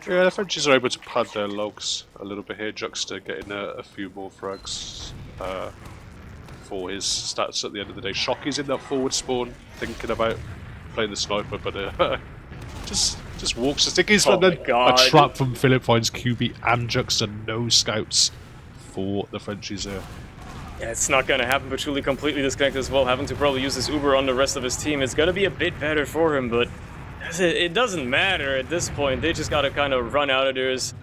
Yeah, the Frenchies are able to pad their logs a little bit here. Juxta getting a few more frags. For his stats at the end of the day. Shocky's in that forward spawn, thinking about playing the sniper, but just walks the stickies, and then a trap from Philip finds QB and Juxta, no scouts for the Frenchies there. Yeah, it's not gonna happen, but Patchouli completely disconnected as well, having to probably use this Uber on the rest of his team. It's gonna be a bit better for him, but it doesn't matter at this point. They just gotta kind of run out of there as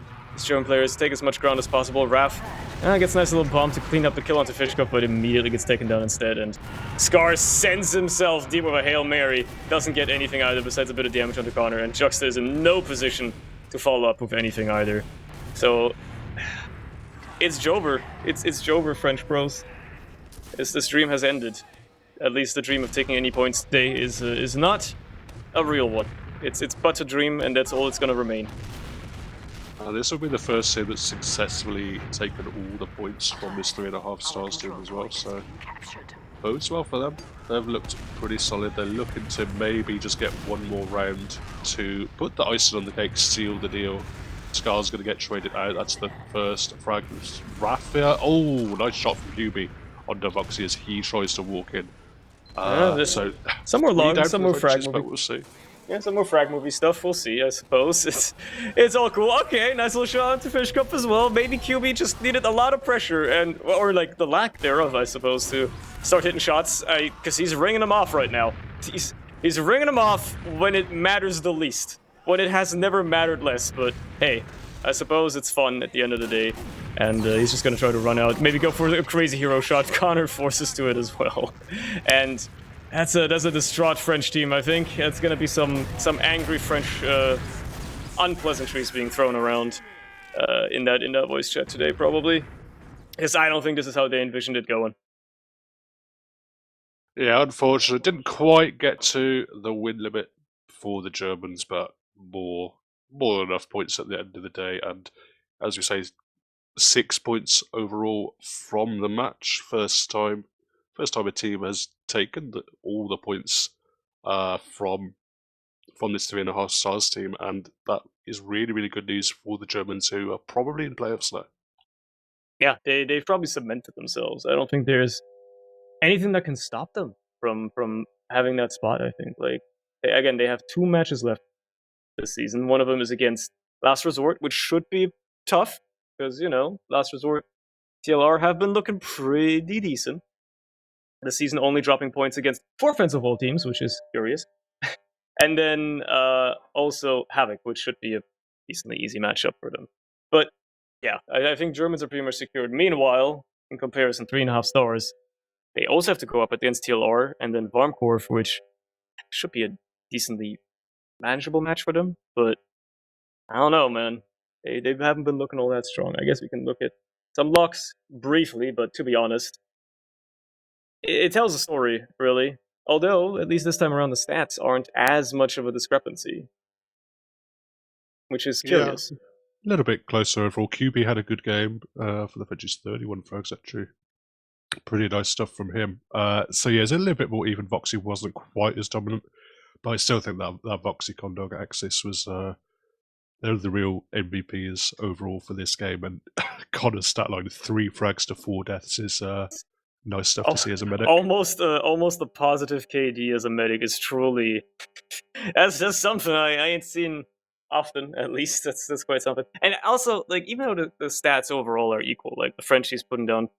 German players, take as much ground as possible. Raph gets a nice little bomb to clean up the kill onto Fishkopf, but immediately gets taken down instead, and Scar sends himself deep with a Hail Mary. Doesn't get anything either besides a bit of damage onto Connor, and Juxta is in no position to follow up with anything either. So, it's Jover. It's Jover, French bros. This dream has ended. At least the dream of taking any points today is not a real one. It's but a dream, and that's all it's gonna remain. This will be the first team that's successfully taken all the points from this 3.5 stars team as well, so bodes well for them. They've looked pretty solid. They're looking to maybe just get one more round to put the icing on the cake, seal the deal. Scar's going to get traded out. That's the first frag. Raffia. Oh, nice shot from QB on Voxy as he tries to walk in. So some more long, some more frag, but we'll see. Yeah, some more frag movie stuff, we'll see, I suppose. It's all cool. Okay, nice little shot to Fishkopf as well. Maybe QB just needed a lot of pressure, or like the lack thereof, I suppose, to start hitting shots, because he's ringing them off right now. He's ringing them off when it matters the least, when it has never mattered less, but hey, I suppose it's fun at the end of the day, and he's just going to try to run out, maybe go for a crazy hero shot. Connor forces to it as well, and that's a distraught French team, I think. It's gonna be some angry French unpleasantries being thrown around. in that voice chat today, probably. Because I don't think this is how they envisioned it going. Yeah, unfortunately, didn't quite get to the win limit for the Germans, but more than enough points at the end of the day. And as we say, 6 points overall from the match. First time a team has taken all the points from this 3.5 stars team, and that is really good news for the Germans, who are probably in playoffs now. Yeah, they've probably cemented themselves. I don't think there's anything that can stop them from having that spot. I think they have 2 matches left this season. One of them is against Last Resort, which should be tough because Last Resort TLR have been looking pretty decent this season, only dropping points against 4 of all teams, which is curious. And then also Havoc, which should be a decently easy matchup for them. But yeah, I think Germans are pretty much secured. Meanwhile, in comparison, 3.5 stars, they also have to go up against TLR and then Varmkorf, which should be a decently manageable match for them. But I don't know, man. They haven't been looking all that strong. I guess we can look at some locks briefly, but to be honest, it tells a story, really. Although, at least this time around, the stats aren't as much of a discrepancy, which is curious. Yeah, a little bit closer overall. QB had a good game for the Frenchies, 31 frags actually. Pretty nice stuff from him. So yeah, it's a little bit more even. Voxy wasn't quite as dominant, but I still think that Voxy Condog Axis was they're the real MVPs overall for this game. And Connor's stat line, 3 frags to 4 deaths, is nice stuff to see as a medic. Almost a positive KD as a medic is truly that's something I ain't seen often. At least that's quite something. And also, even though the stats overall are equal, the Frenchies putting down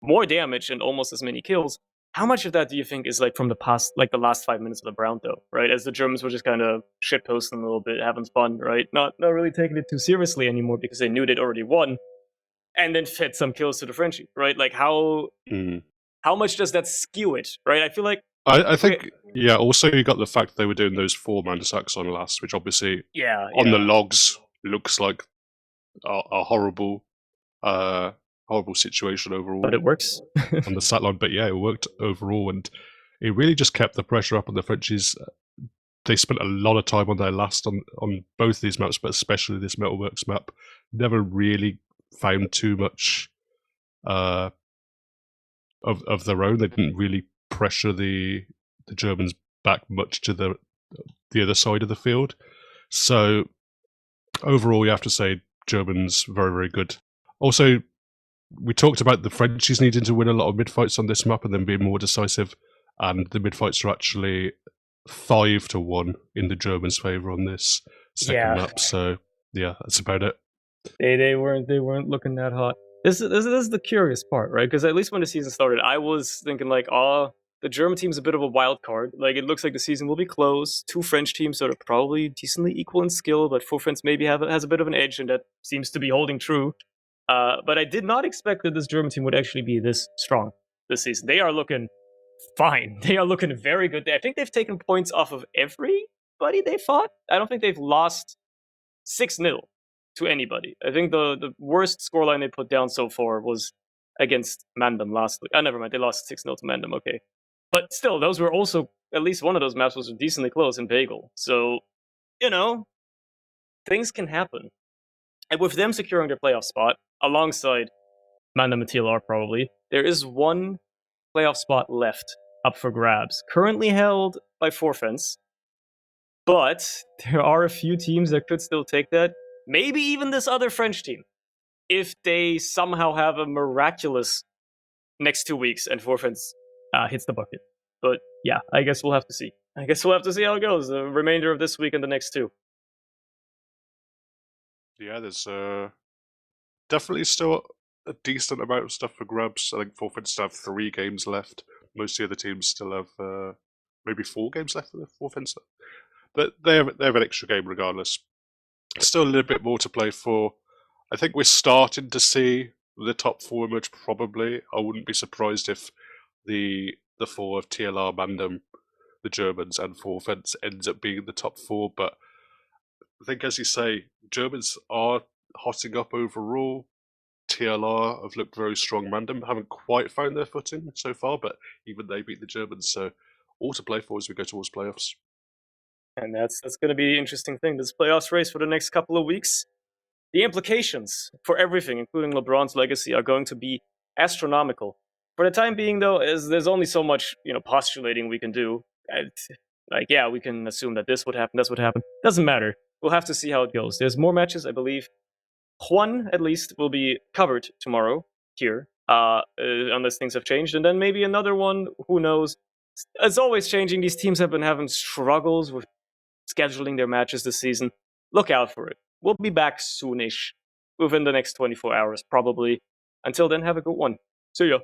more damage and almost as many kills. How much of that do you think is from the past, the last 5 minutes of the round, though? Right, as the Germans were just kind of shitposting a little bit, having fun, right? Not really taking it too seriously anymore because they knew they'd already won, and then fed some kills to the Frenchies, right? How much does that skew it, right? I feel like I think also you got the fact they were doing those 4-man attacks on last, which obviously on the logs looks like a horrible situation overall. But it works on the stat line. But yeah, it worked overall, and it really just kept the pressure up on the Frenchies. They spent a lot of time on their last on both these maps, but especially this Metalworks map. Never really found too much of their own. They didn't really pressure the Germans back much to the other side of the field. So overall, you have to say Germans very good. Also, we talked about the Frenchies needing to win a lot of mid-fights on this map and then being more decisive, and the mid-fights are actually 5-1 in the Germans' favour on this second map. So yeah, that's about it. They weren't looking that hot. This is the curious part, right? Because at least when the season started, I was thinking the German team's a bit of a wild card. It looks like the season will be close. 2 French teams that are probably decently equal in skill, but 4 France maybe has a bit of an edge, and that seems to be holding true. But I did not expect that this German team would actually be this strong this season. They are looking fine. They are looking very good. I think they've taken points off of everybody they fought. I don't think they've lost 6-0 to anybody. I think the worst scoreline they put down so far was against Mandem last week. Never mind. They lost 6-0 to Mandem. Okay. But still, those were also, at least one of those maps was decently close in Bagel. So, things can happen. And with them securing their playoff spot, alongside Mandem and TLR probably, there is one playoff spot left up for grabs. Currently held by 4 France. But there are a few teams that could still take that. Maybe even this other French team. If they somehow have a miraculous next 2 weeks and 4 France hits the bucket. But yeah, I guess we'll have to see. I guess we'll have to see how it goes the remainder of this week and the next 2. Yeah, there's definitely still a decent amount of stuff for grabs. I think 4 France still have 3 games left. Most of the other teams still have maybe 4 games left for the 4 France. But they have an extra game regardless. Still a little bit more to play for. I think we're starting to see the top 4 emerge probably. I wouldn't be surprised if the 4 of TLR, Mandem, the Germans, and 4 France ends up being the top 4. But I think, as you say, Germans are hotting up overall. TLR have looked very strong random, haven't quite found their footing so far, but even they beat the Germans, so all to play for as we go towards playoffs. And that's going to be the interesting thing, this playoffs race for the next couple of weeks. The implications for everything, including LeBron's legacy, are going to be astronomical. For the time being, though, there's only so much postulating we can do. We can assume that this would happen, this would happen. Doesn't matter. We'll have to see how it goes. There's more matches, I believe. One, at least, will be covered tomorrow here, unless things have changed. And then maybe another one, who knows. It's always changing. These teams have been having struggles with scheduling their matches this season. Look out for it. We'll be back soonish, within the next 24 hours, probably. Until then, have a good one. See ya.